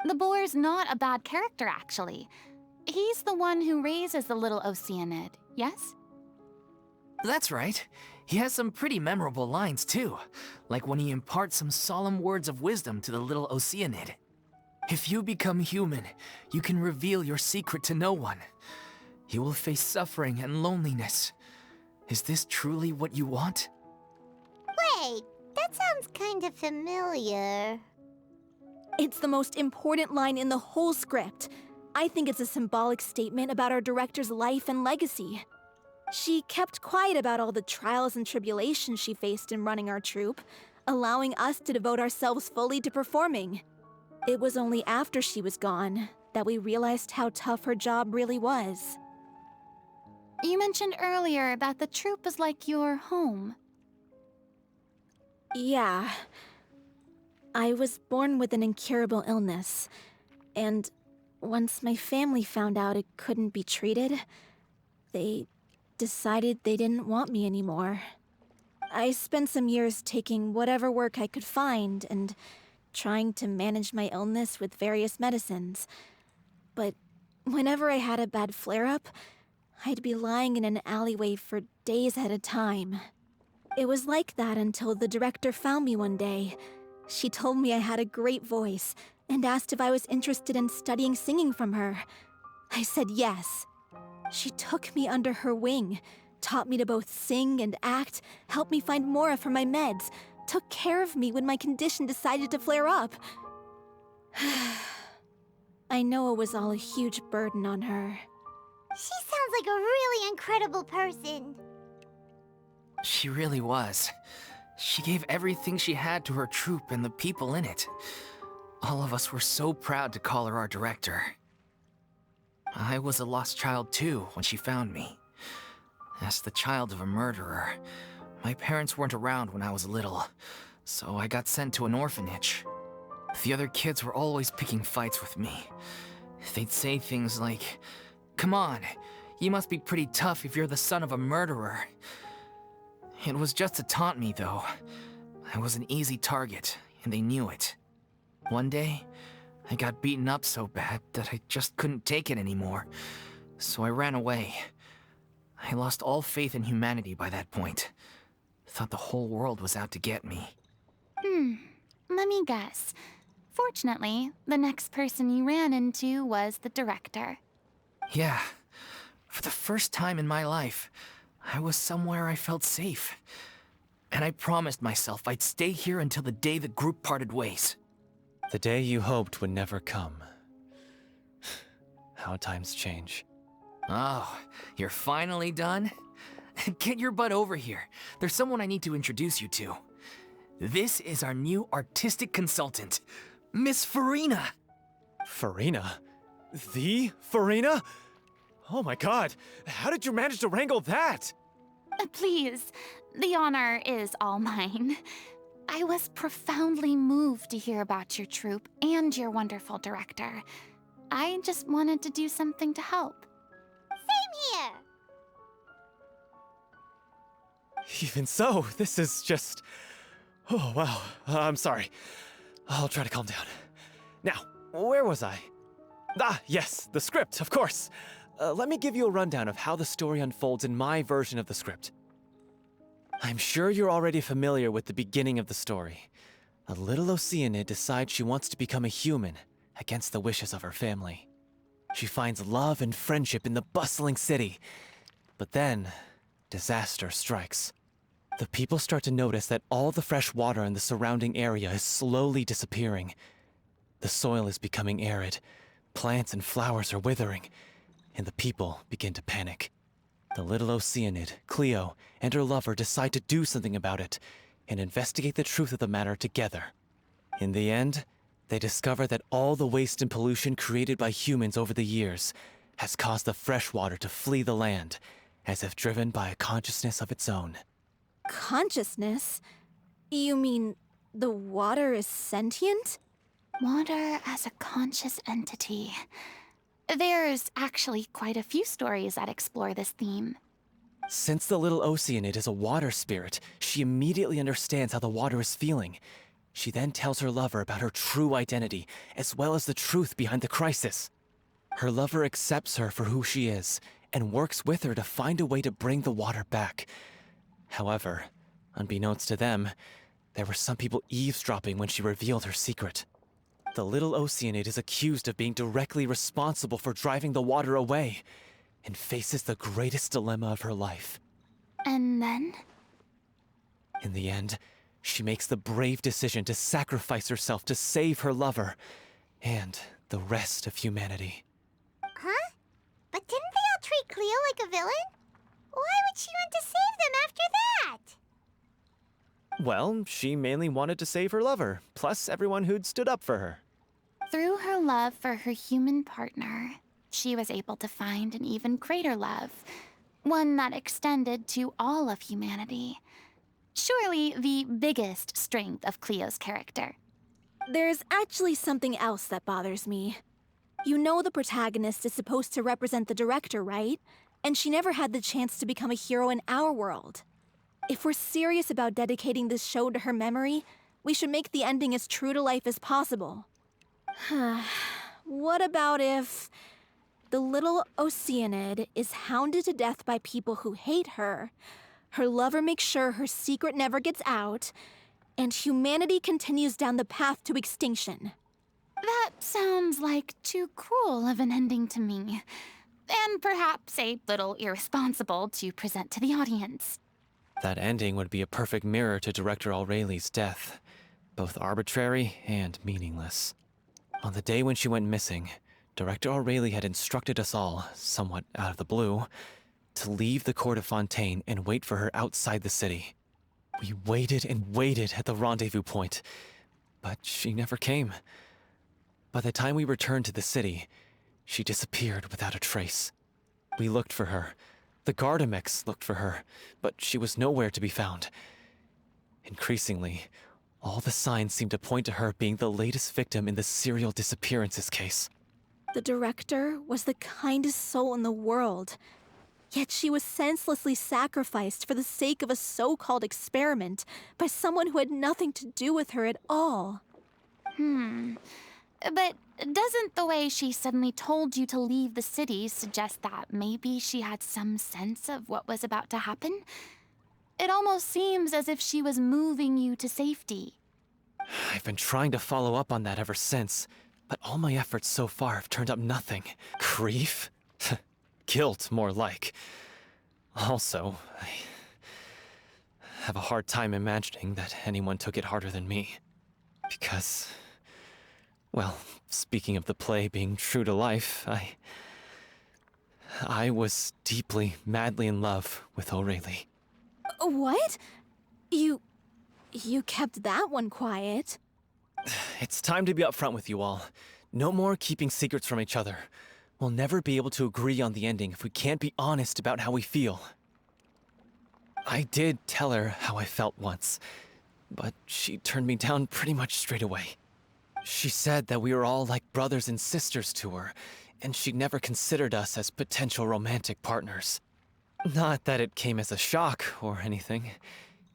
The boar's not a bad character, actually. He's the one who raises the little Oceanid, yes? That's right. He has some pretty memorable lines too, like when he imparts some solemn words of wisdom to the little Oceanid. If you become human, you can reveal your secret to no one. You will face suffering and loneliness. Is this truly what you want? Wait, that sounds kind of familiar. It's the most important line in the whole script. I think it's a symbolic statement about our director's life and legacy. She kept quiet about all the trials and tribulations she faced in running our troupe, allowing us to devote ourselves fully to performing. It was only after she was gone that we realized how tough her job really was. You mentioned earlier that the troupe is like your home. Yeah. I was born with an incurable illness, and once my family found out it couldn't be treated, they decided they didn't want me anymore. I spent some years taking whatever work I could find and trying to manage my illness with various medicines. But whenever I had a bad flare-up, I'd be lying in an alleyway for days at a time. It was like that until the director found me one day. She told me I had a great voice and asked if I was interested in studying singing from her. I said yes. She took me under her wing, taught me to both sing and act, helped me find Mora for my meds, took care of me when my condition decided to flare up. I know it was all a huge burden on her. She sounds like a really incredible person. She really was. She gave everything she had to her troupe and the people in it. All of us were so proud to call her our director. I was a lost child too when she found me. As the child of a murderer, my parents weren't around when I was little, so I got sent to an orphanage. The other kids were always picking fights with me. They'd say things like, "Come on, you must be pretty tough if you're the son of a murderer." It was just to taunt me, though. I was an easy target, and they knew it. One day, I got beaten up so bad that I just couldn't take it anymore, so I ran away. I lost all faith in humanity by that point. Thought the whole world was out to get me. Let me guess. Fortunately, the next person you ran into was the director. Yeah. For the first time in my life, I was somewhere I felt safe. And I promised myself I'd stay here until the day the group parted ways. The day you hoped would never come. How times change. Oh, you're finally done? Get your butt over here. There's someone I need to introduce you to. This is our new artistic consultant, Miss Furina. Furina? The Furina? Oh my god, how did you manage to wrangle that? Please, the honor is all mine. I was profoundly moved to hear about your troupe and your wonderful director. I just wanted to do something to help. Same here. Even so, this is just... Oh, wow. I'm sorry. I'll try to calm down. Now, where was I? Ah, yes, the script, of course. Let me give you a rundown of how the story unfolds in my version of the script. I'm sure you're already familiar with the beginning of the story. A little Oceanid decides she wants to become a human, against the wishes of her family. She finds love and friendship in the bustling city. But then, disaster strikes. The people start to notice that all the fresh water in the surrounding area is slowly disappearing. The soil is becoming arid, plants and flowers are withering, and the people begin to panic. The little Oceanid, Cleo, and her lover decide to do something about it and investigate the truth of the matter together. In the end, they discover that all the waste and pollution created by humans over the years has caused the freshwater to flee the land, as if driven by a consciousness of its own. Consciousness? You mean the water is sentient? Water as a conscious entity. There's actually quite a few stories that explore this theme. Since the little Oceanid is a water spirit, she immediately understands how the water is feeling. She then tells her lover about her true identity, as well as the truth behind the crisis. Her lover accepts her for who she is, and works with her to find a way to bring the water back. However, unbeknownst to them, there were some people eavesdropping when she revealed her secret. The little Oceanid is accused of being directly responsible for driving the water away, and faces the greatest dilemma of her life. And then? In the end, she makes the brave decision to sacrifice herself to save her lover, and the rest of humanity. Huh? But didn't they all treat Cleo like a villain? Why would she want to save them after that? Well, she mainly wanted to save her lover, plus everyone who'd stood up for her. Through her love for her human partner, she was able to find an even greater love, one that extended to all of humanity. Surely the biggest strength of Cleo's character. There's actually something else that bothers me. You know the protagonist is supposed to represent the director, right? And she never had the chance to become a hero in our world. If we're serious about dedicating this show to her memory, we should make the ending as true to life as possible. What about if the little Oceanid is hounded to death by people who hate her, her lover makes sure her secret never gets out, and humanity continues down the path to extinction? That sounds like too cruel of an ending to me, and perhaps a little irresponsible to present to the audience. That ending would be a perfect mirror to Director Aureli's death, both arbitrary and meaningless. On the day when she went missing, Director Aureli had instructed us all, somewhat out of the blue, to leave the court of Fontaine and wait for her outside the city. We waited and waited at the rendezvous point, but she never came. By the time we returned to the city, she disappeared without a trace. We looked for her. The Gardamex looked for her, but she was nowhere to be found. Increasingly, all the signs seemed to point to her being the latest victim in the serial disappearances case. The director was the kindest soul in the world, yet she was senselessly sacrificed for the sake of a so-called experiment by someone who had nothing to do with her at all. But doesn't the way she suddenly told you to leave the city suggest that maybe she had some sense of what was about to happen? It almost seems as if she was moving you to safety. I've been trying to follow up on that ever since, but all my efforts so far have turned up nothing. Grief? Guilt, more like. Also, I have a hard time imagining that anyone took it harder than me. Because, well, speaking of the play being true to life, I was deeply, madly in love with Aureli. What? You kept that one quiet. It's time to be upfront with you all. No more keeping secrets from each other. We'll never be able to agree on the ending if we can't be honest about how we feel. I did tell her how I felt once, but she turned me down pretty much straight away. She said that we were all like brothers and sisters to her, and she'd never considered us as potential romantic partners. Not that it came as a shock or anything.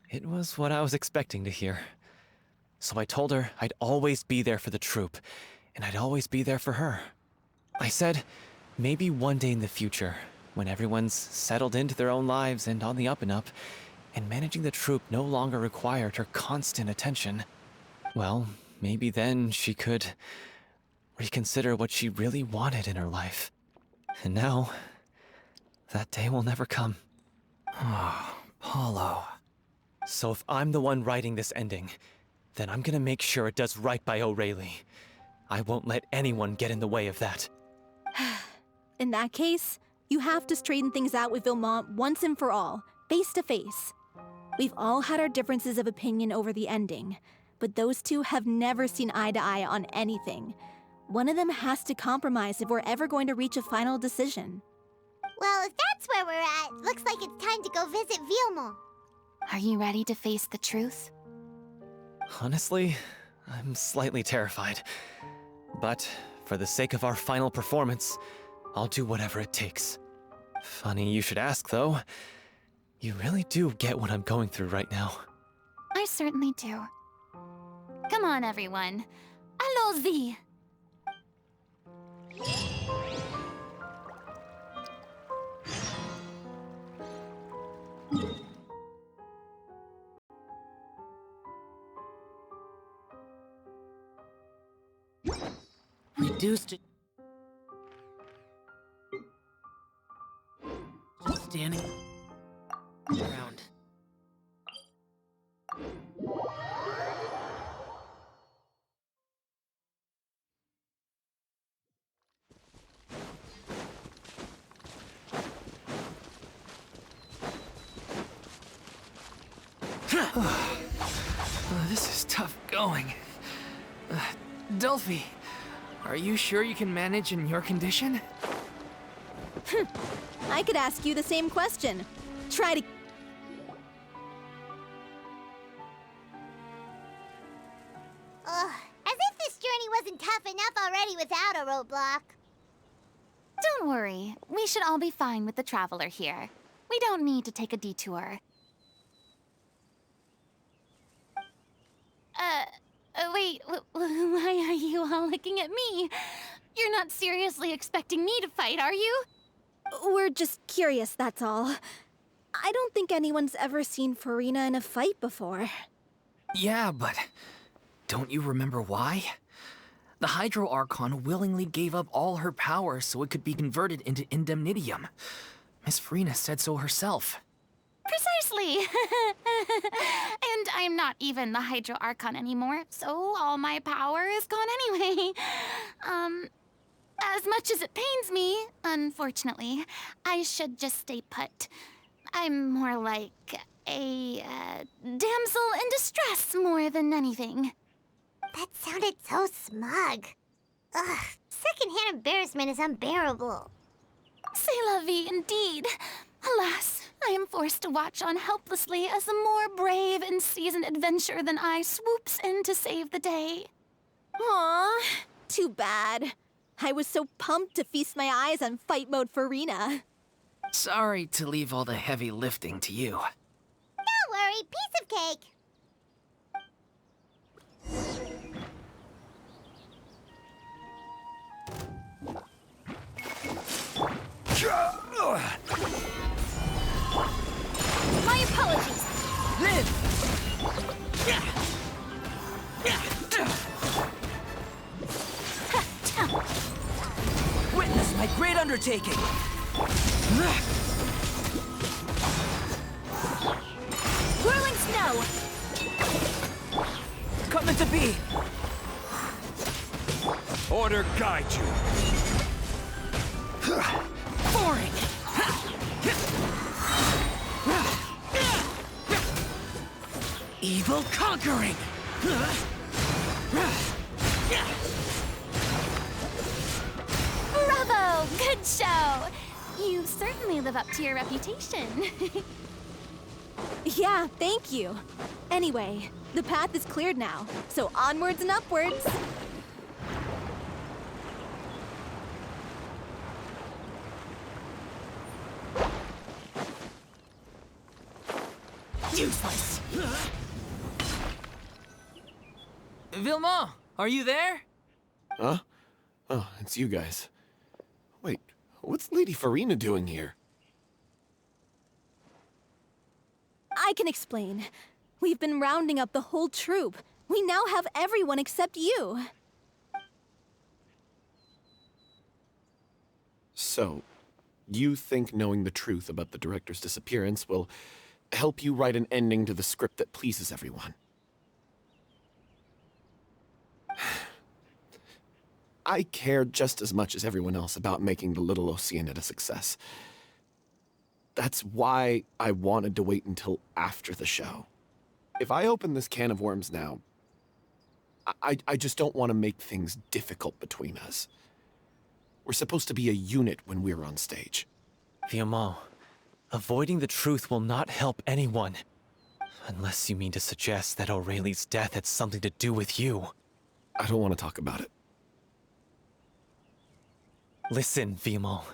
It was what I was expecting to hear. So I told her I'd always be there for the troupe, and I'd always be there for her. I said, maybe one day in the future, when everyone's settled into their own lives and on the up and up, and managing the troupe no longer required her constant attention, well, maybe then she could reconsider what she really wanted in her life. And now, that day will never come. Oh, Paulo. So if I'm the one writing this ending, then I'm gonna make sure it does right by Aureli. I won't let anyone get in the way of that. In that case, You have to straighten things out with Vilmont once and for all, face to face. We've all had our differences of opinion over the ending, but those two have never seen eye to eye on anything. One of them has to compromise if we're ever going to reach a final decision. Well, if that's where we're at, looks like it's time to go visit Vilmont. Are you ready to face the truth? Honestly, I'm slightly terrified. But for the sake of our final performance, I'll do whatever it takes. Funny you should ask, though. You really do get what I'm going through right now. I certainly do. Come on, everyone. Allons-y! Reduced it. Standing around. This is tough going. Delphi, are you sure you can manage in your condition? I could ask you the same question. Try to... Ugh, as if this journey wasn't tough enough already without a roadblock. Don't worry. We should all be fine with the traveler here. We don't need to take a detour. Wait, why are you all looking at me? You're not seriously expecting me to fight, are you? We're just curious, that's all. I don't think anyone's ever seen Furina in a fight before. Yeah, but don't you remember why? The Hydro Archon willingly gave up all her power so it could be converted into indemnitium. Miss Furina said so herself. Precisely! And I'm not even the Hydro Archon anymore, so all my power is gone anyway. As much as it pains me, unfortunately, I should just stay put. I'm more like a damsel in distress more than anything. That sounded so smug. Ugh, secondhand embarrassment is unbearable. C'est la vie indeed. Alas, I am forced to watch on helplessly as a more brave and seasoned adventurer than I swoops in to save the day. Aw, too bad. I was so pumped to feast my eyes on fight mode Furina. Sorry to leave all the heavy lifting to you. Don't worry, piece of cake. My apologies. Witness my great undertaking! Whirling snow! Coming to be! Order guide you. Boring! Evil conquering! Bravo! Good show! You certainly live up to your reputation. Yeah, thank you. Anyway, the path is cleared now, so onwards and upwards. Useless! Vilmont, are you there? Huh? Oh, it's you guys. Wait, what's Lady Furina doing here? I can explain. We've been rounding up the whole troop. We now have everyone except you. So, you think knowing the truth about the director's disappearance will help you write an ending to the script that pleases everyone? I care just as much as everyone else about making the little Oceanid a success. That's why I wanted to wait until after the show. If I open this can of worms now, I just don't want to make things difficult between us. We're supposed to be a unit when we're on stage. Fiamma, avoiding the truth will not help anyone. Unless you mean to suggest that Aurelie's death had something to do with you. I don't want to talk about it. Listen, Fiamma.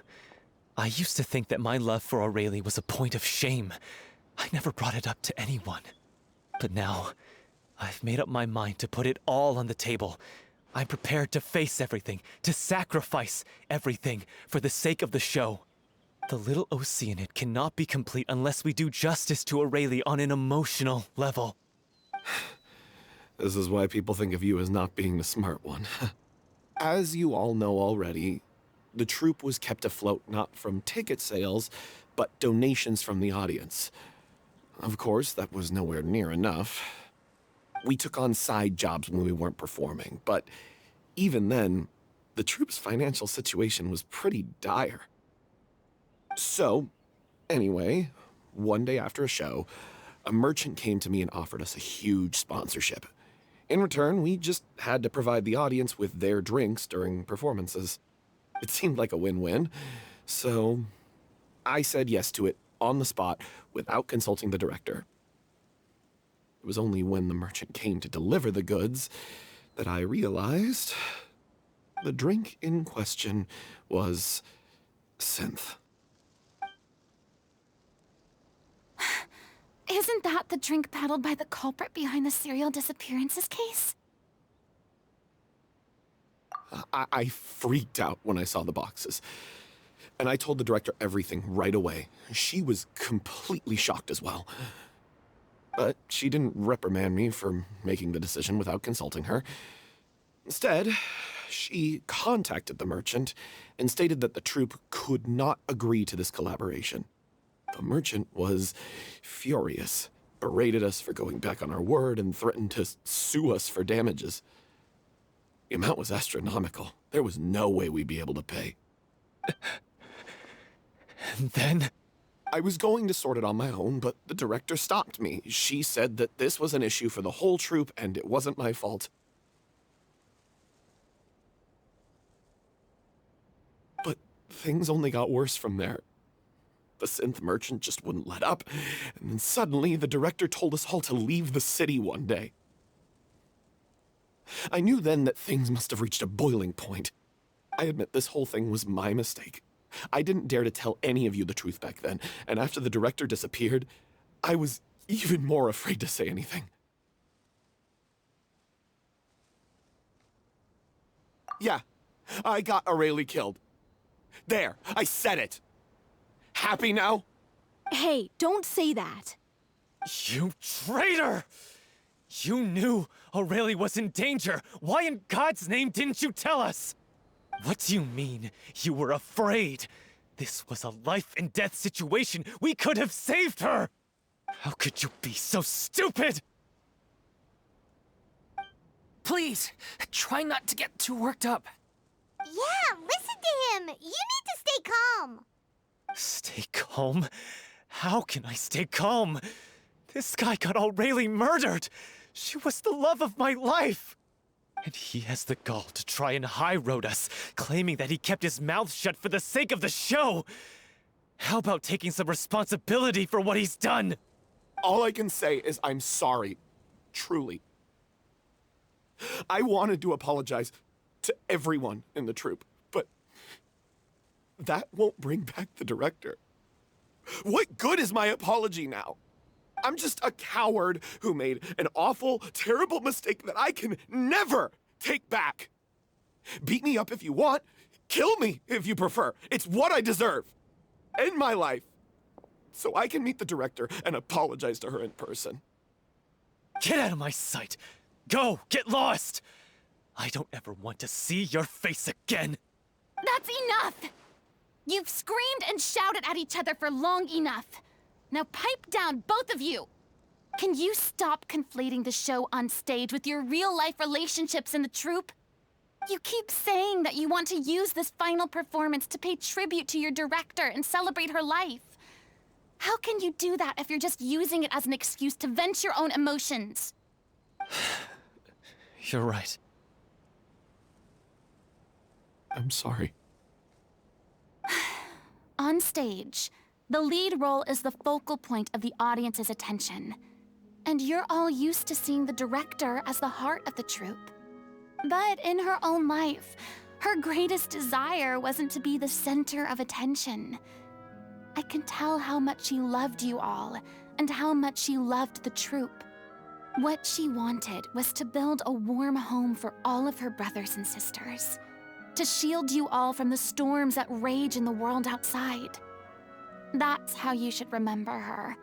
I used to think that my love for Aurelie was a point of shame. I never brought it up to anyone. But now, I've made up my mind to put it all on the table. I'm prepared to face everything, to sacrifice everything for the sake of the show. The little Oceanid cannot be complete unless we do justice to Aurelie on an emotional level. This is why people think of you as not being the smart one. As you all know already, the troupe was kept afloat not from ticket sales, but donations from the audience. Of course, that was nowhere near enough. We took on side jobs when we weren't performing, but even then, the troupe's financial situation was pretty dire. So, anyway, one day after a show, a merchant came to me and offered us a huge sponsorship. In return, we just had to provide the audience with their drinks during performances. It seemed like a win-win, so I said yes to it on the spot without consulting the director. It was only when the merchant came to deliver the goods that I realized the drink in question was synth. Isn't that the drink peddled by the culprit behind the serial disappearances case? I freaked out when I saw the boxes. And I told the director everything right away. She was completely shocked as well. But she didn't reprimand me for making the decision without consulting her. Instead, she contacted the merchant and stated that the troupe could not agree to this collaboration. The merchant was furious, berated us for going back on our word, and threatened to sue us for damages. The amount was astronomical. There was no way we'd be able to pay. And then? I was going to sort it on my own, but the director stopped me. She said that this was an issue for the whole troupe, and it wasn't my fault. But things only got worse from there. The synth merchant just wouldn't let up, and then suddenly the director told us all to leave the city one day. I knew then that things must have reached a boiling point. I admit this whole thing was my mistake. I didn't dare to tell any of you the truth back then, and after the director disappeared, I was even more afraid to say anything. Yeah, I got Aurelie killed. There, I said it. Happy now? Hey, don't say that. You traitor! You knew Aurelie was in danger. Why in God's name didn't you tell us? What do you mean, you were afraid? This was a life and death situation. We could have saved her! How could you be so stupid? Please, try not to get too worked up. Yeah, listen to him. You need to stay calm. Stay calm? How can I stay calm? This guy got Aurelie murdered. She was the love of my life. And he has the gall to try and high-road us, claiming that he kept his mouth shut for the sake of the show. How about taking some responsibility for what he's done? All I can say is I'm sorry. Truly. I wanted to apologize to everyone in the troupe, but that won't bring back the director. What good is my apology now? I'm just a coward who made an awful, terrible mistake that I can never take back. Beat me up if you want. Kill me if you prefer. It's what I deserve. End my life. So I can meet the director and apologize to her in person. Get out of my sight. Go, get lost. I don't ever want to see your face again. That's enough! You've screamed and shouted at each other for long enough. Now pipe down, both of you! Can you stop conflating the show on stage with your real-life relationships in the troupe? You keep saying that you want to use this final performance to pay tribute to your director and celebrate her life. How can you do that if you're just using it as an excuse to vent your own emotions? You're right. I'm sorry. On stage, the lead role is the focal point of the audience's attention. And you're all used to seeing the director as the heart of the troupe. But in her own life, her greatest desire wasn't to be the center of attention. I can tell how much she loved you all, and how much she loved the troupe. What she wanted was to build a warm home for all of her brothers and sisters. To shield you all from the storms that rage in the world outside. That's how you should remember her.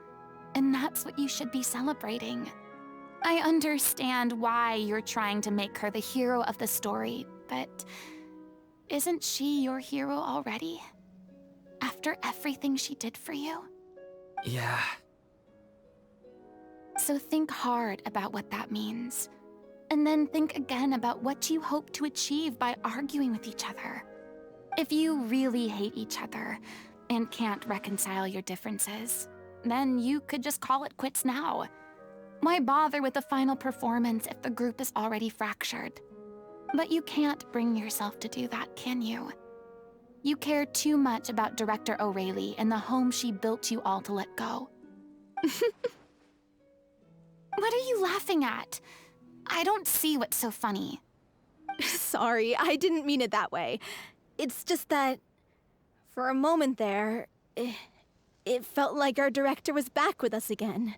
And that's what you should be celebrating. I understand why you're trying to make her the hero of the story, but isn't she your hero already? After everything she did for you? Yeah. So think hard about what that means. And then think again about what you hope to achieve by arguing with each other. If you really hate each other and can't reconcile your differences, then you could just call it quits now. Why bother with the final performance if the group is already fractured? But you can't bring yourself to do that, can you? You care too much about Director O'Reilly and the home she built you all to let go. What are you laughing at? I don't see what's so funny. Sorry, I didn't mean it that way. It's just that, for a moment there, it felt like our director was back with us again.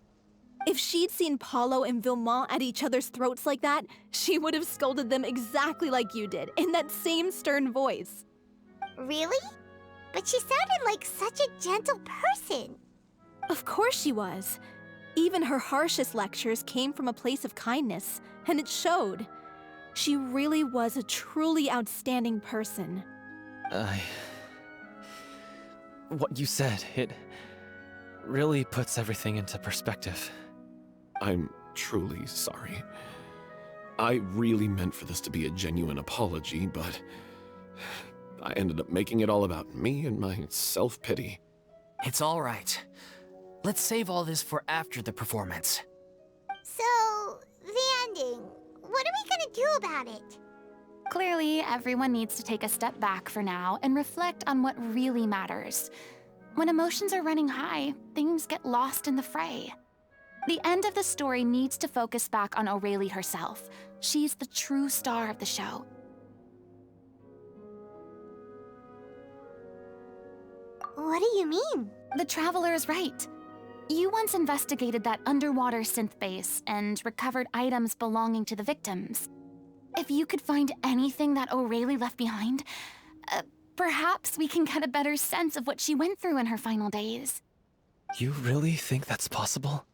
If she'd seen Paulo and Vilmont at each other's throats like that, she would have scolded them exactly like you did, in that same stern voice. Really? But she sounded like such a gentle person. Of course she was. Even her harshest lectures came from a place of kindness, and it showed. She really was a truly outstanding person. What you said, it really puts everything into perspective. I'm truly sorry. I really meant for this to be a genuine apology, but I ended up making it all about me and my self-pity. It's all right. Let's save all this for after the performance. So, the ending. What are we gonna do about it? Clearly, everyone needs to take a step back for now and reflect on what really matters. When emotions are running high, things get lost in the fray. The end of the story needs to focus back on O'Reilly herself. She's the true star of the show. What do you mean? The Traveler is right. You once investigated that underwater synth base and recovered items belonging to the victims. If you could find anything that O'Reilly left behind, perhaps we can get a better sense of what she went through in her final days. You really think that's possible?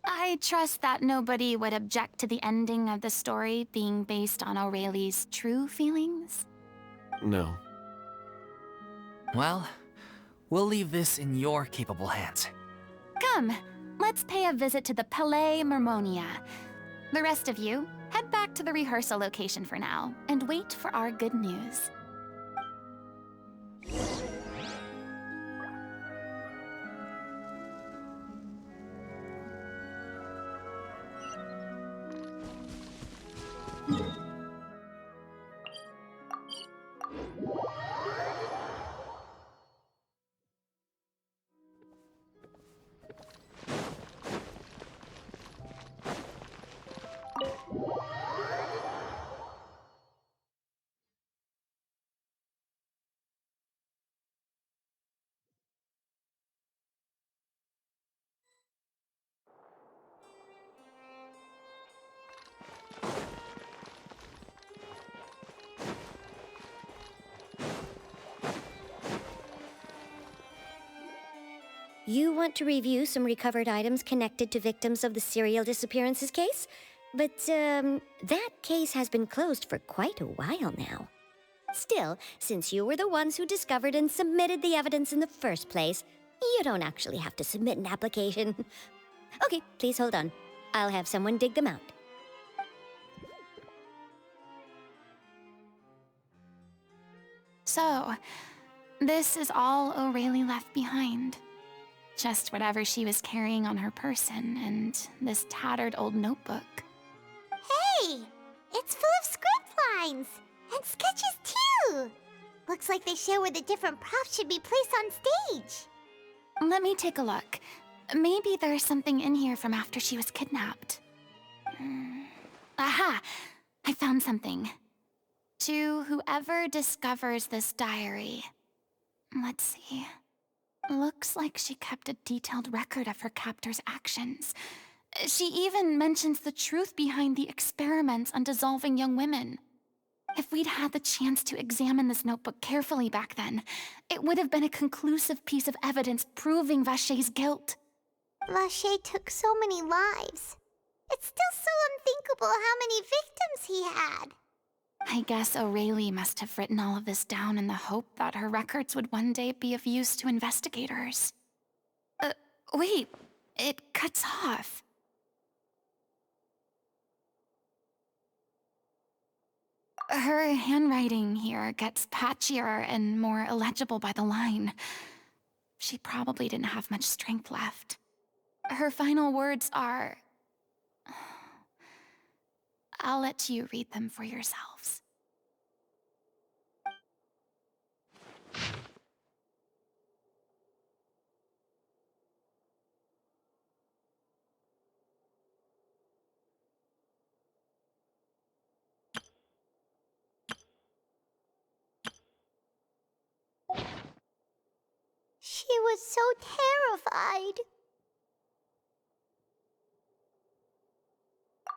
I trust that nobody would object to the ending of the story being based on O'Reilly's true feelings. No. Well, we'll leave this in your capable hands. Come, let's pay a visit to the Palais Mermonia. The rest of you, head back to the rehearsal location for now, and wait for our good news. You want to review some recovered items connected to victims of the serial disappearances case? But, that case has been closed for quite a while now. Still, since you were the ones who discovered and submitted the evidence in the first place, you don't actually have to submit an application. Okay, please hold on. I'll have someone dig them out. So, this is all O'Reilly left behind. Just whatever she was carrying on her person and this tattered old notebook. Hey! It's full of script lines! And sketches too! Looks like they show where the different props should be placed on stage. Let me take a look. Maybe there's something in here from after she was kidnapped. Aha! I found something. To whoever discovers this diary. Let's see. Looks like she kept a detailed record of her captor's actions. She even mentions the truth behind the experiments on dissolving young women. If we'd had the chance to examine this notebook carefully back then, it would have been a conclusive piece of evidence proving Vachey's guilt. Vachey took so many lives. It's still so unthinkable how many victims he had. I guess O'Reilly must have written all of this down in the hope that her records would one day be of use to investigators. Wait, it cuts off. Her handwriting here gets patchier and more illegible by the line. She probably didn't have much strength left. Her final words are... I'll let you read them for yourselves. She was so terrified.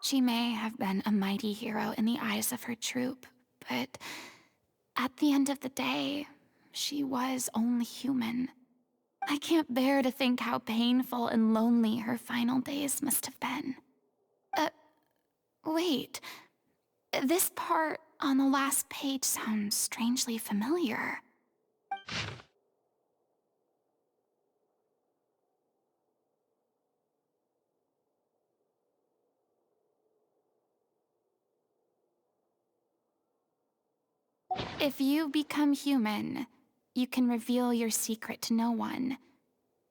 She may have been a mighty hero in the eyes of her troop, but at the end of the day, she was only human. I can't bear to think how painful and lonely her final days must have been. Wait. This part on the last page sounds strangely familiar. If you become human, you can reveal your secret to no one.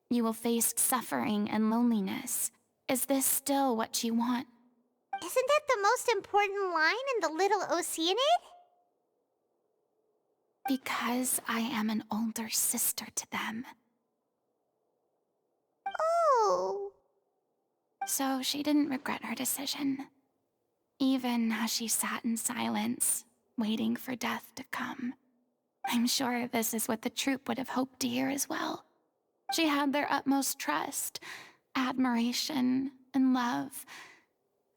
You will face suffering and loneliness. Is this still what you want? Isn't that the most important line in the Little Oceanid? Because I am an older sister to them. Oh. So she didn't regret her decision. Even as she sat in silence, waiting for death to come. I'm sure this is what the troupe would have hoped to hear as well. She had their utmost trust, admiration, and love,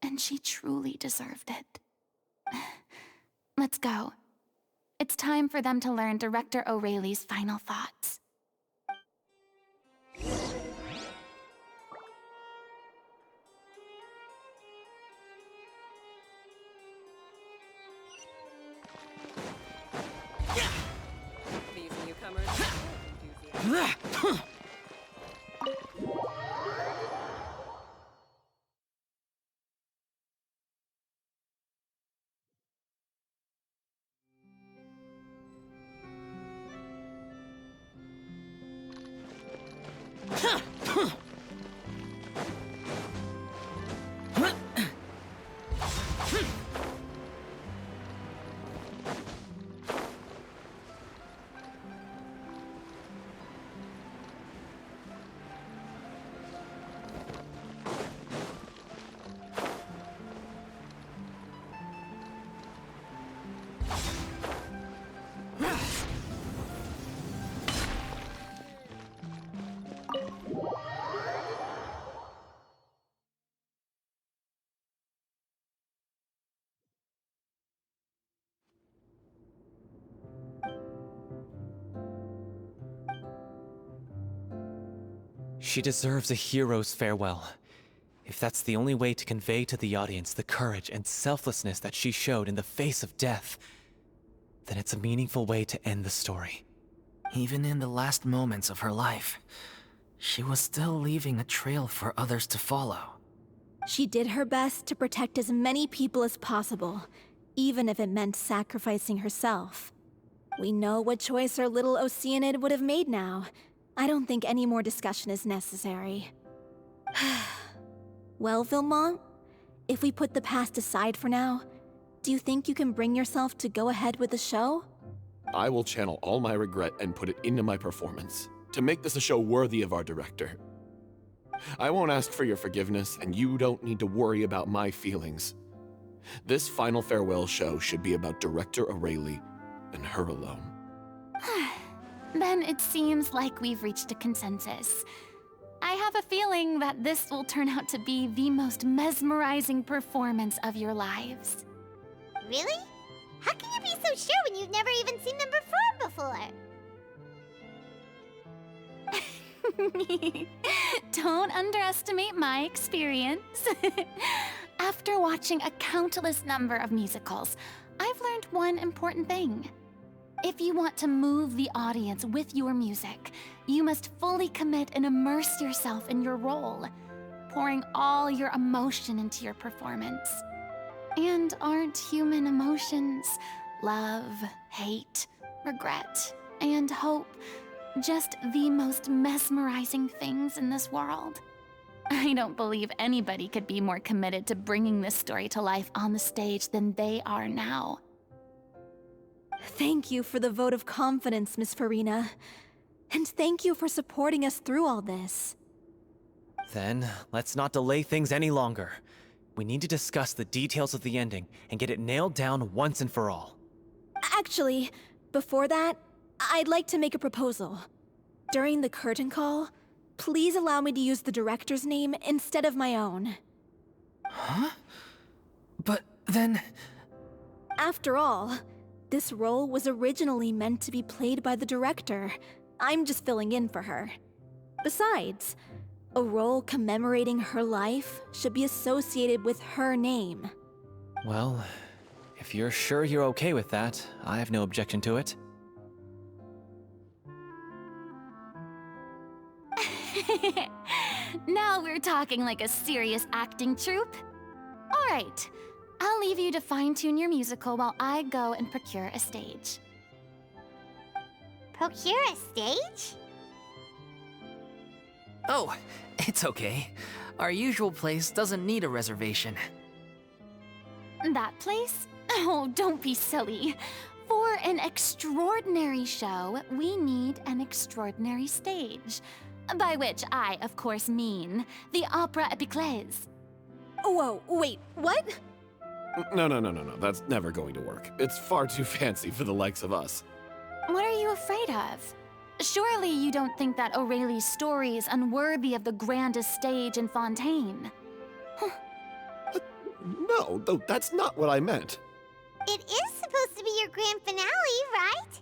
and she truly deserved it. Let's go. It's time for them to learn Director O'Reilly's final thoughts. These newcomers. She deserves a hero's farewell. If that's the only way to convey to the audience the courage and selflessness that she showed in the face of death, then it's a meaningful way to end the story. Even in the last moments of her life, she was still leaving a trail for others to follow. She did her best to protect as many people as possible, even if it meant sacrificing herself. We know what choice our little Oceanid would have made now. I don't think any more discussion is necessary. Well, Vilmont, if we put the past aside for now, do you think you can bring yourself to go ahead with the show? I will channel all my regret and put it into my performance, to make this a show worthy of our director. I won't ask for your forgiveness, and you don't need to worry about my feelings. This final farewell show should be about Director Aurelie and her alone. Then it seems like we've reached a consensus. I have a feeling that this will turn out to be the most mesmerizing performance of your lives. Really? How can you be so sure when you've never even seen them perform before? Don't underestimate my experience. After watching a countless number of musicals, I've learned one important thing. If you want to move the audience with your music, you must fully commit and immerse yourself in your role, pouring all your emotion into your performance. And aren't human emotions, love, hate, regret, and hope, just the most mesmerizing things in this world? I don't believe anybody could be more committed to bringing this story to life on the stage than they are now. Thank you for the vote of confidence, Miss Furina. And thank you for supporting us through all this. Then, let's not delay things any longer. We need to discuss the details of the ending and get it nailed down once and for all. Actually, before that, I'd like to make a proposal. During the curtain call, please allow me to use the director's name instead of my own. Huh? But then... After all, this role was originally meant to be played by the director. I'm just filling in for her. Besides, a role commemorating her life should be associated with her name. Well, if you're sure you're okay with that, I have no objection to it. Now we're talking like a serious acting troupe. All right, I'll leave you to fine-tune your musical while I go and procure a stage. Procure a stage? Oh, it's okay. Our usual place doesn't need a reservation. That place? Oh, don't be silly. For an extraordinary show, we need an extraordinary stage. By which I, of course, mean the Opera Epiclese. Whoa, wait, what? No. That's never going to work. It's far too fancy for the likes of us. What are you afraid of? Surely you don't think that Aurelie's story is unworthy of the grandest stage in Fontaine. No, that's not what I meant. It is supposed to be your grand finale, right?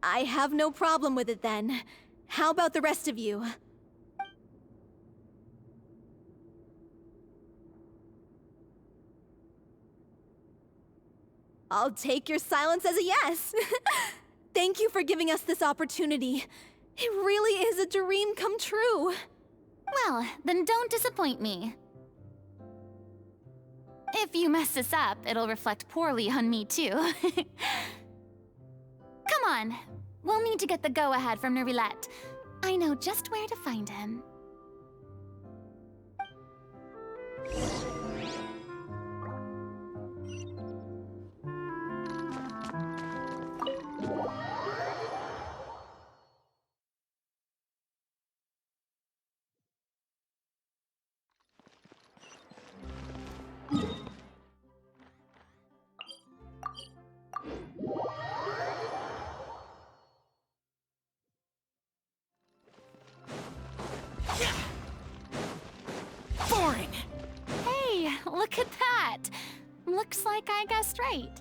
I have no problem with it then. How about the rest of you? I'll take your silence as a yes. Thank you for giving us this opportunity. It really is a dream come true. Well, then don't disappoint me. If you mess this up, it'll reflect poorly on me too. Come on, we'll need to get the go-ahead from Nerilette. I know just where to find him. Boring! Hey, look at that! Looks like I guessed right.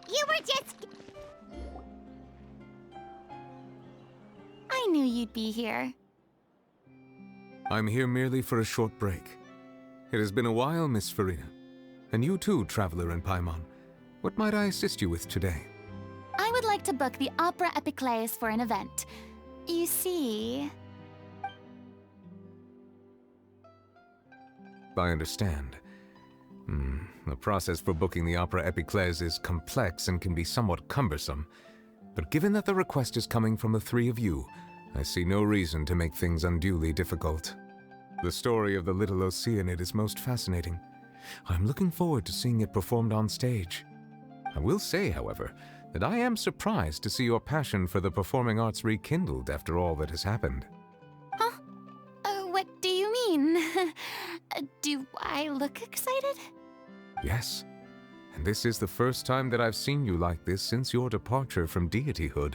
You were just... I knew you'd be here. I'm here merely for a short break. It has been a while, Miss Furina. And you too, Traveler in Paimon. What might I assist you with today? I would like to book the Opera Epiclese for an event. You see... I understand. The process for booking the Opera Epiclese is complex and can be somewhat cumbersome. But given that the request is coming from the three of you, I see no reason to make things unduly difficult. The story of the little Oceanid is most fascinating. I'm looking forward to seeing it performed on stage. I will say, however, that I am surprised to see your passion for the performing arts rekindled after all that has happened. Huh? What do you mean? Do I look excited? Yes, and this is the first time that I've seen you like this since your departure from deityhood.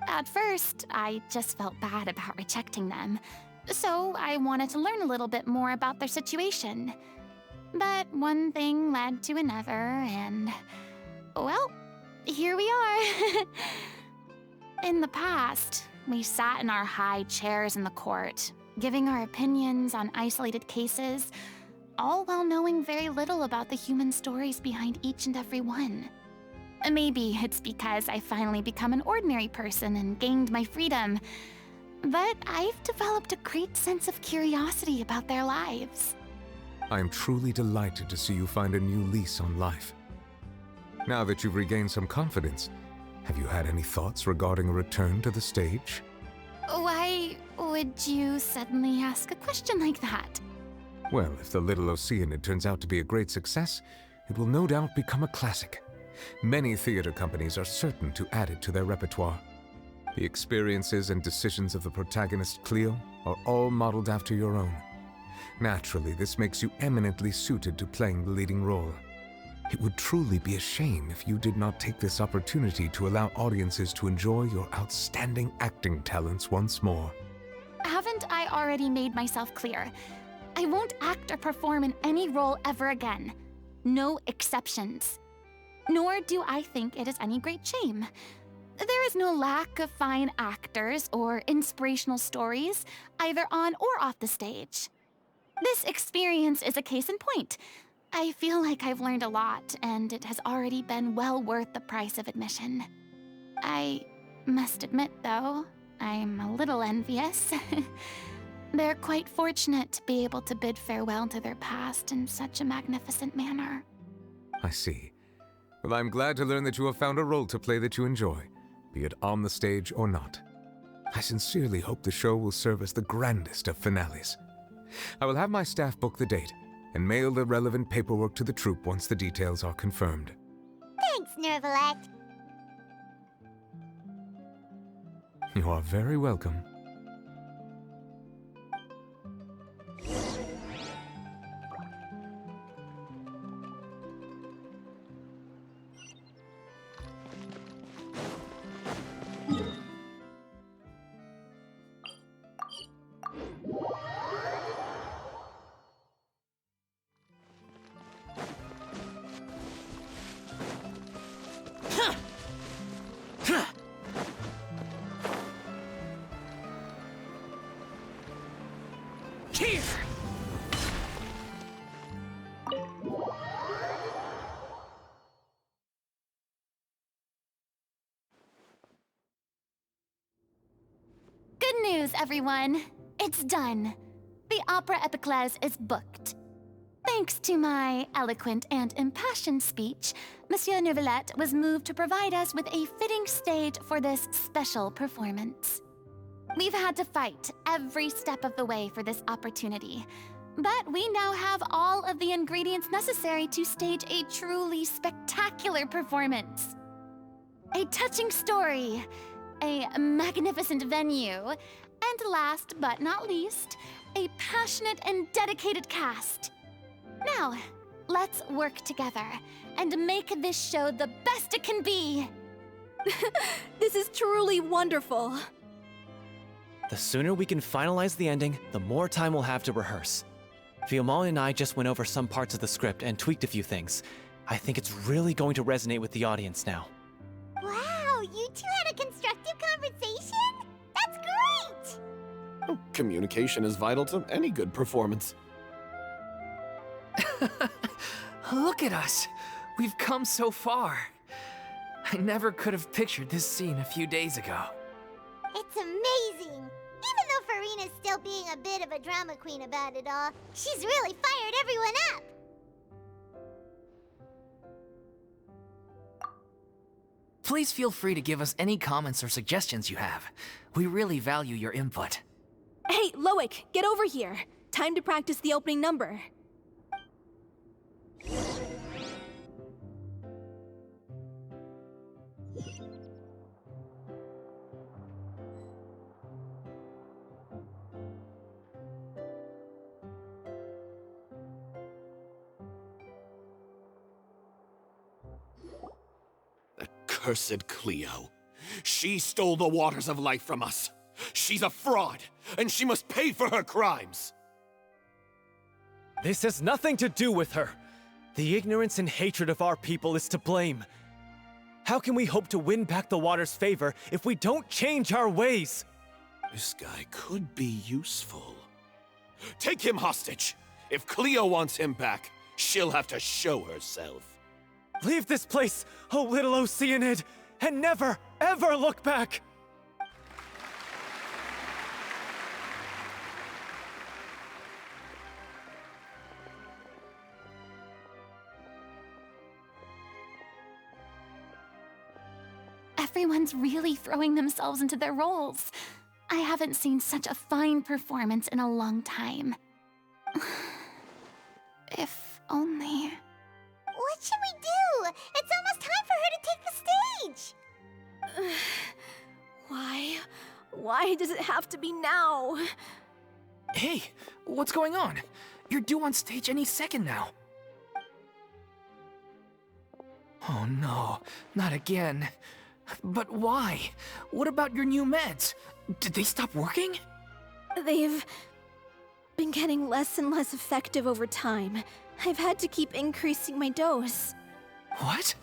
At first, I just felt bad about rejecting them, so I wanted to learn a little bit more about their situation. But one thing led to another, and, well, here we are. In the past, we sat in our high chairs in the court, giving our opinions on isolated cases, all while knowing very little about the human stories behind each and every one. Maybe it's because I finally become an ordinary person and gained my freedom, but I've developed a great sense of curiosity about their lives. I am truly delighted to see you find a new lease on life. Now that you've regained some confidence, have you had any thoughts regarding a return to the stage? Why would you suddenly ask a question like that? Well, if the little Oceanid turns out to be a great success, it will no doubt become a classic. Many theater companies are certain to add it to their repertoire. The experiences and decisions of the protagonist, Cleo, are all modeled after your own. Naturally, this makes you eminently suited to playing the leading role. It would truly be a shame if you did not take this opportunity to allow audiences to enjoy your outstanding acting talents once more. Haven't I already made myself clear? I won't act or perform in any role ever again. No exceptions. Nor do I think it is any great shame. There is no lack of fine actors or inspirational stories, either on or off the stage. This experience is a case in point. I feel like I've learned a lot, and it has already been well worth the price of admission. I must admit, though, I'm a little envious. They're quite fortunate to be able to bid farewell to their past in such a magnificent manner. I see. Well, I'm glad to learn that you have found a role to play that you enjoy, be it on the stage or not. I sincerely hope the show will serve as the grandest of finales. I will have my staff book the date and mail the relevant paperwork to the troupe once the details are confirmed. Thanks, Nervalect. You are very welcome. Here! Good news, everyone. It's done. The Opera Epiclese is booked. Thanks to my eloquent and impassioned speech, Monsieur Nervalette was moved to provide us with a fitting stage for this special performance. We've had to fight every step of the way for this opportunity, but we now have all of the ingredients necessary to stage a truly spectacular performance. A touching story, a magnificent venue, and last but not least, a passionate and dedicated cast. Now, let's work together and make this show the best it can be. This is truly wonderful. The sooner we can finalize the ending, the more time we'll have to rehearse. Fiamma and I just went over some parts of the script and tweaked a few things. I think it's really going to resonate with the audience now. Wow, you two had a constructive conversation? That's great! Oh, communication is vital to any good performance. Look at us! We've come so far. I never could have pictured this scene a few days ago. It's amazing! Even Furina's still being a bit of a drama queen about it all. She's really fired everyone up! Please feel free to give us any comments or suggestions you have. We really value your input. Hey, Loic, get over here. Time to practice the opening number. Cursed Cleo. She stole the waters of life from us. She's a fraud, and she must pay for her crimes. This has nothing to do with her. The ignorance and hatred of our people is to blame. How can we hope to win back the water's favor if we don't change our ways? This guy could be useful. Take him hostage. If Cleo wants him back, she'll have to show herself. Leave this place, oh little Oceanid, and never, ever look back! Everyone's really throwing themselves into their roles. I haven't seen such a fine performance in a long time. If only... What should we do? It's almost time for her to take the stage! Why? Why does it have to be now? Hey, what's going on? You're due on stage any second now. Oh no, not again. But why? What about your new meds? Did they stop working? They've been getting less and less effective over time. I've had to keep increasing my dose. What?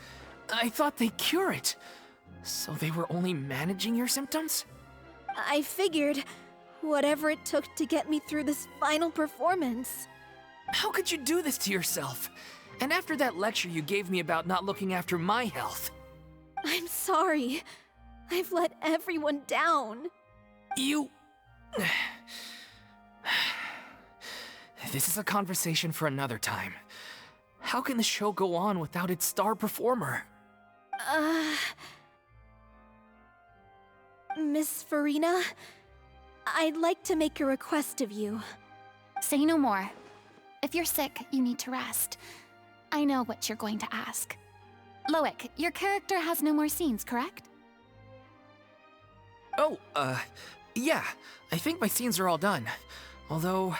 I thought they cure it. So they were only managing your symptoms? I figured whatever it took to get me through this final performance. How could you do this to yourself? And after that lecture you gave me about not looking after my health. I'm sorry. I've let everyone down. You... This is a conversation for another time. How can the show go on without its star performer? Miss Furina, I'd like to make a request of you. Say no more. If you're sick, you need to rest. I know what you're going to ask. Loic, your character has no more scenes, correct? Oh, yeah. I think my scenes are all done. Although,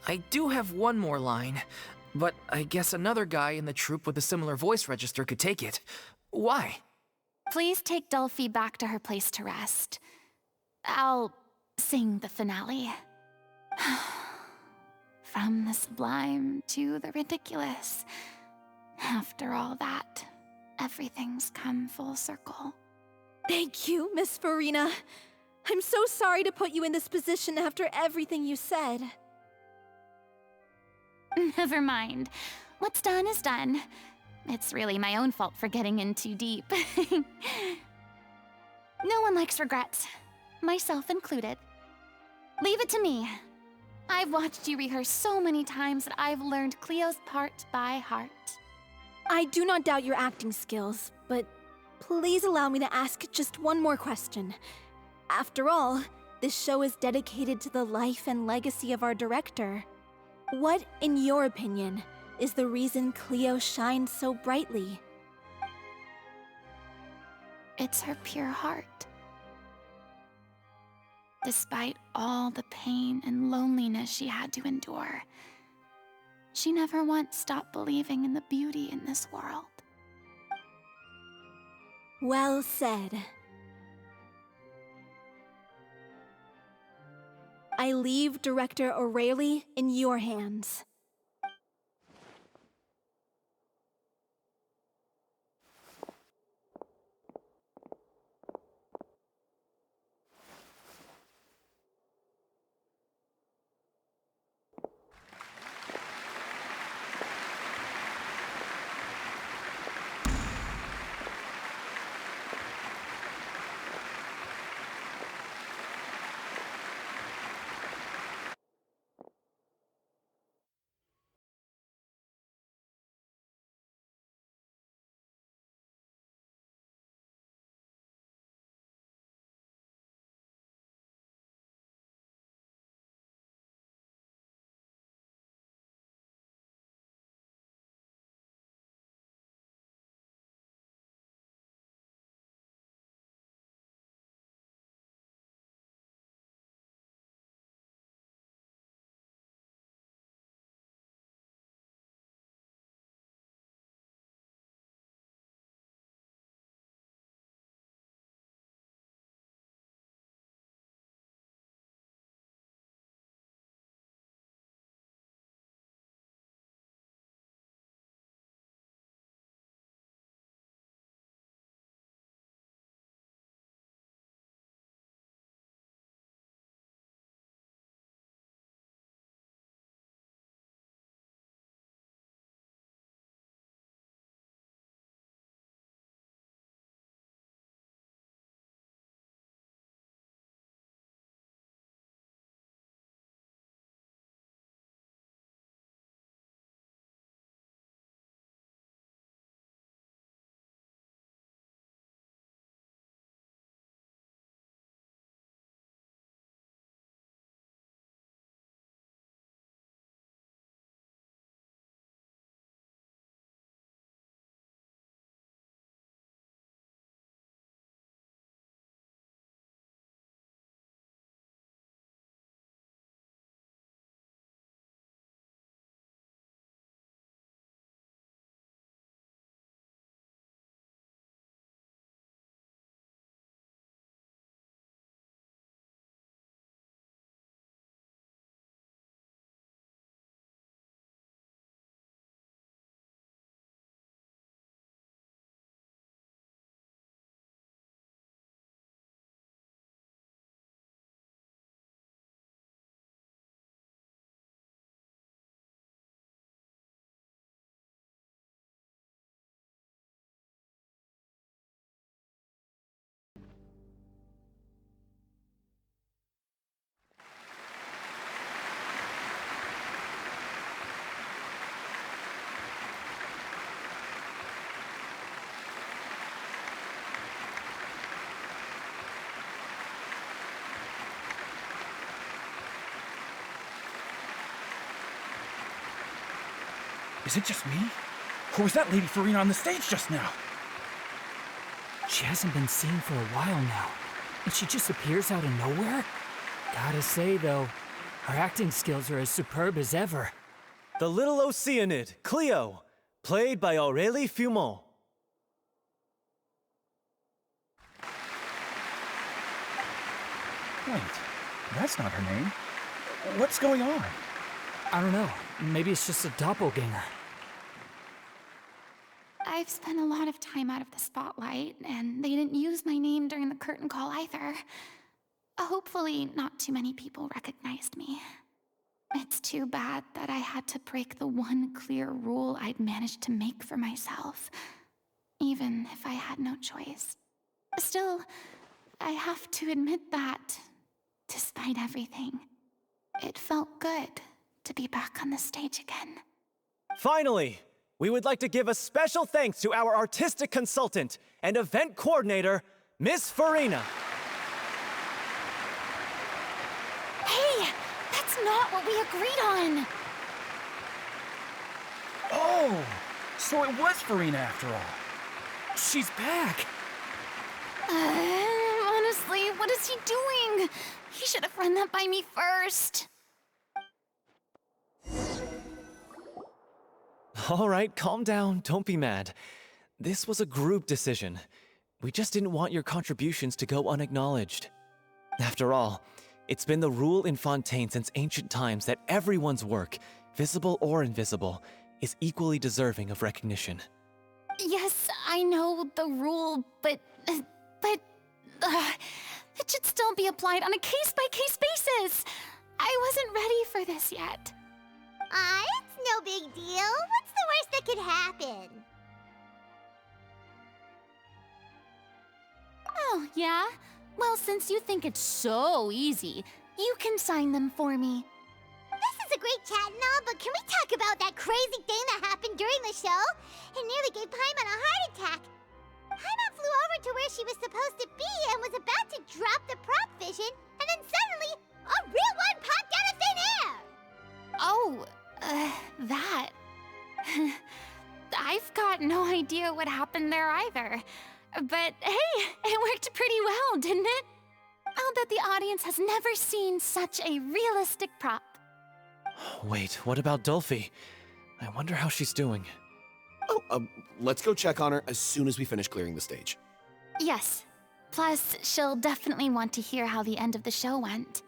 I do have one more line. But I guess another guy in the troupe with a similar voice register could take it. Why? Please take Delphi back to her place to rest. I'll sing the finale. From the sublime to the ridiculous. After all that, everything's come full circle. Thank you, Miss Furina. I'm so sorry to put you in this position after everything you said. Never mind. What's done is done. It's really my own fault for getting in too deep. No one likes regrets, myself included. Leave it to me. I've watched you rehearse so many times that I've learned Cleo's part by heart. I do not doubt your acting skills, but please allow me to ask just one more question. After all, this show is dedicated to the life and legacy of our director. What, in your opinion, is the reason Cleo shines so brightly? It's her pure heart. Despite all the pain and loneliness she had to endure, she never once stopped believing in the beauty in this world. Well said. I leave Director O'Reilly in your hands. Is it just me? Or was that Lady Furina on the stage just now? She hasn't been seen for a while now, and she just appears out of nowhere? Gotta say, though, her acting skills are as superb as ever. The little Oceanid, Cleo, played by Aurélie Fumont. Wait, that's not her name. What's going on? I don't know. Maybe it's just a doppelganger. I've spent a lot of time out of the spotlight, and they didn't use my name during the curtain call either. Hopefully, not too many people recognized me. It's too bad that I had to break the one clear rule I'd managed to make for myself, even if I had no choice. Still, I have to admit that, despite everything, it felt good to be back on the stage again. Finally, we would like to give a special thanks to our artistic consultant and event coordinator, Miss Furina. Hey, that's not what we agreed on! Oh, so it was Furina after all. She's back! Honestly, what is he doing? He should have run that by me first. All right, calm down, don't be mad. This was a group decision. We just didn't want your contributions to go unacknowledged. After all, it's been the rule in Fontaine since ancient times that everyone's work, visible or invisible, is equally deserving of recognition. Yes, I know the rule, but it should still be applied on a case-by-case basis. I wasn't ready for this yet. It's no big deal. What's the worst that could happen? Oh, yeah? Well, since you think it's so easy, you can sign them for me. This is a great chat and all, but can we talk about that crazy thing that happened during the show? It nearly gave Paimon a heart attack. Paimon flew over to where she was supposed to be and was about to drop the prop vision, and then suddenly, a real one popped out of thin air! Oh, that. I've got no idea what happened there either. But hey, it worked pretty well, didn't it? I'll bet the audience has never seen such a realistic prop. Wait, what about Dolphy? I wonder how she's doing. Oh, let's go check on her as soon as we finish clearing the stage. Yes. Plus, she'll definitely want to hear how the end of the show went.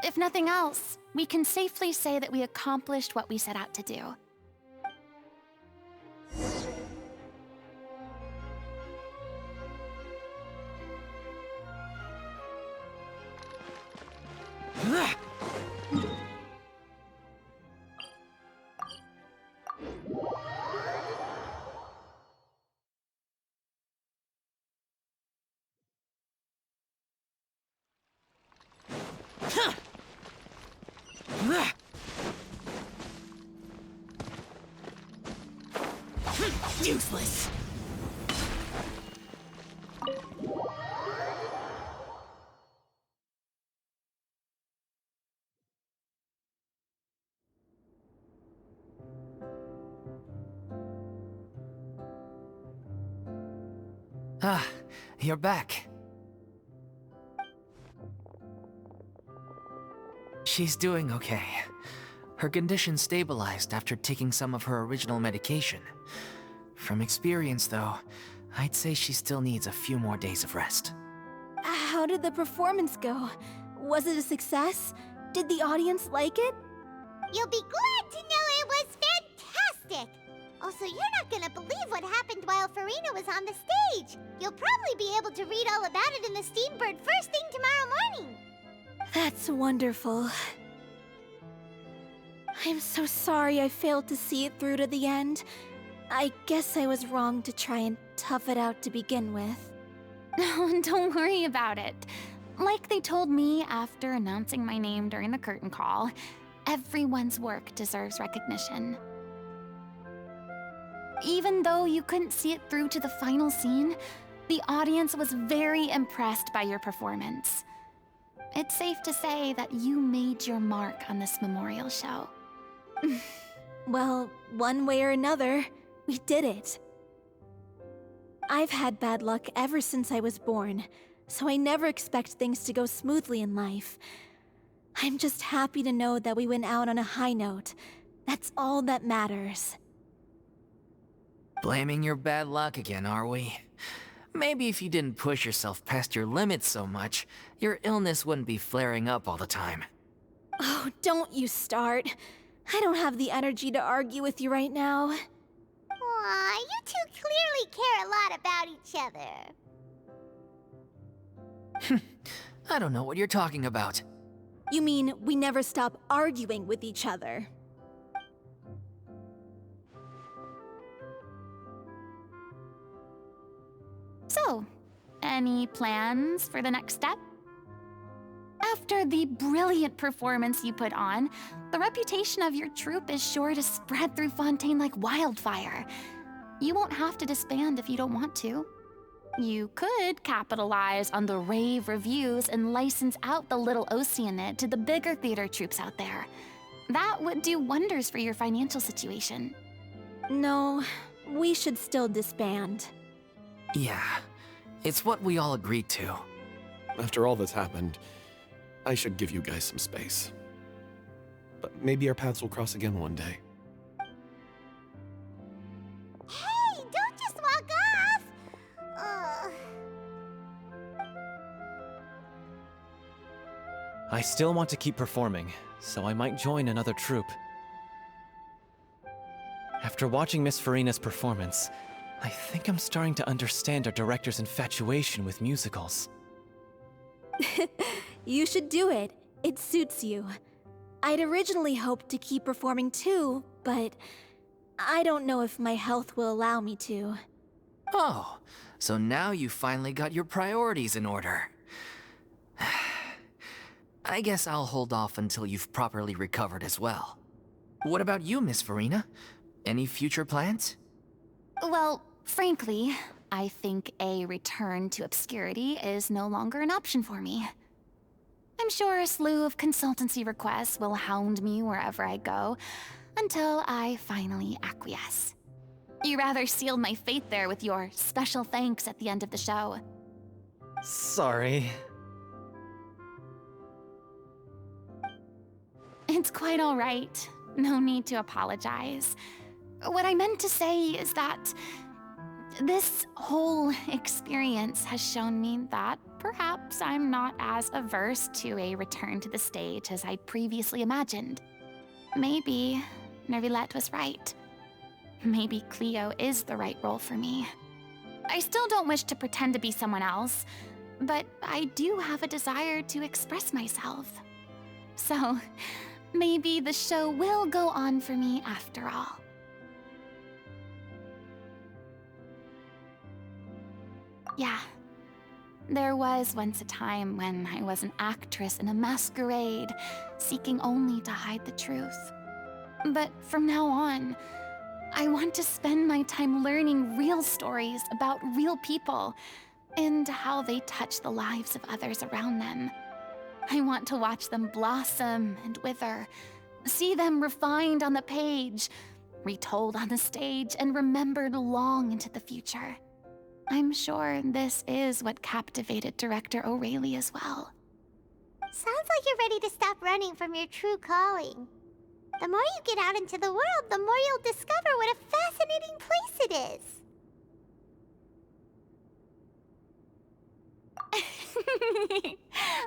If nothing else, we can safely say that we accomplished what we set out to do. Useless. Ah, you're back. She's doing okay. Her condition stabilized after taking some of her original medication. From experience, though, I'd say she still needs a few more days of rest. How did the performance go? Was it a success? Did the audience like it? You'll be glad to know it was fantastic! Also, you're not gonna believe what happened while Furina was on the stage. You'll probably be able to read all about it in the Steambird first thing tomorrow morning. That's wonderful. I'm so sorry I failed to see it through to the end. I guess I was wrong to try and tough it out to begin with. No, don't worry about it. Like they told me after announcing my name during the curtain call, everyone's work deserves recognition. Even though you couldn't see it through to the final scene, the audience was very impressed by your performance. It's safe to say that you made your mark on this memorial show. Well, one way or another, we did it. I've had bad luck ever since I was born, so I never expect things to go smoothly in life. I'm just happy to know that we went out on a high note. That's all that matters. Blaming your bad luck again, are we? Maybe if you didn't push yourself past your limits so much, your illness wouldn't be flaring up all the time. Oh, don't you start. I don't have the energy to argue with you right now. Aw, you two clearly care a lot about each other. I don't know what you're talking about. You mean we never stop arguing with each other? So, any plans for the next step? After the brilliant performance you put on, the reputation of your troupe is sure to spread through Fontaine like wildfire. You won't have to disband if you don't want to. You could capitalize on the rave reviews and license out the little Oceanid to the bigger theater troupes out there. That would do wonders for your financial situation. No, we should still disband. Yeah, it's what we all agreed to. After all that's happened, I should give you guys some space. But maybe our paths will cross again one day. Hey, don't just walk off! I still want to keep performing, so I might join another troupe. After watching Miss Furina's performance, I think I'm starting to understand our director's infatuation with musicals. You should do it. It suits you. I'd originally hoped to keep performing too, but I don't know if my health will allow me to. Oh, so now you finally got your priorities in order. I guess I'll hold off until you've properly recovered as well. What about you, Miss Furina? Any future plans? Well, frankly, I think a return to obscurity is no longer an option for me. I'm sure a slew of consultancy requests will hound me wherever I go, until I finally acquiesce. You rather sealed my fate there with your special thanks at the end of the show. Sorry. It's quite all right. No need to apologize. What I meant to say is that this whole experience has shown me that perhaps I'm not as averse to a return to the stage as I'd previously imagined. Maybe Nervillette was right. Maybe Cleo is the right role for me. I still don't wish to pretend to be someone else, but I do have a desire to express myself. So, maybe the show will go on for me after all. Yeah. There was once a time when I was an actress in a masquerade, seeking only to hide the truth. But from now on, I want to spend my time learning real stories about real people and how they touch the lives of others around them. I want to watch them blossom and wither, see them refined on the page, retold on the stage, and remembered long into the future. I'm sure this is what captivated Director O'Reilly as well. Sounds like you're ready to stop running from your true calling. The more you get out into the world, the more you'll discover what a fascinating place it is.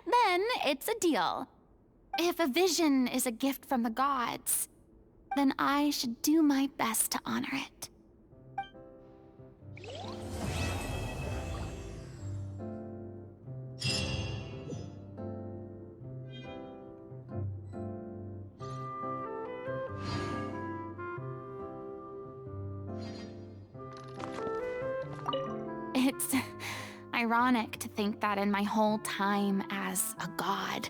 Then it's a deal. If a vision is a gift from the gods, then I should do my best to honor it. It's ironic to think that in my whole time as a god,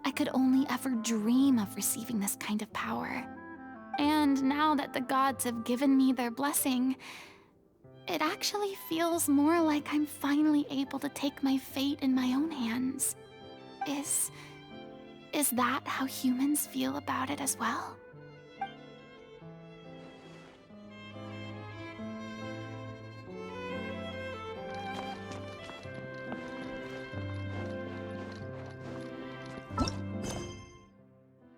I could only ever dream of receiving this kind of power. And now that the gods have given me their blessing, it actually feels more like I'm finally able to take my fate in my own hands. Is that how humans feel about it as well?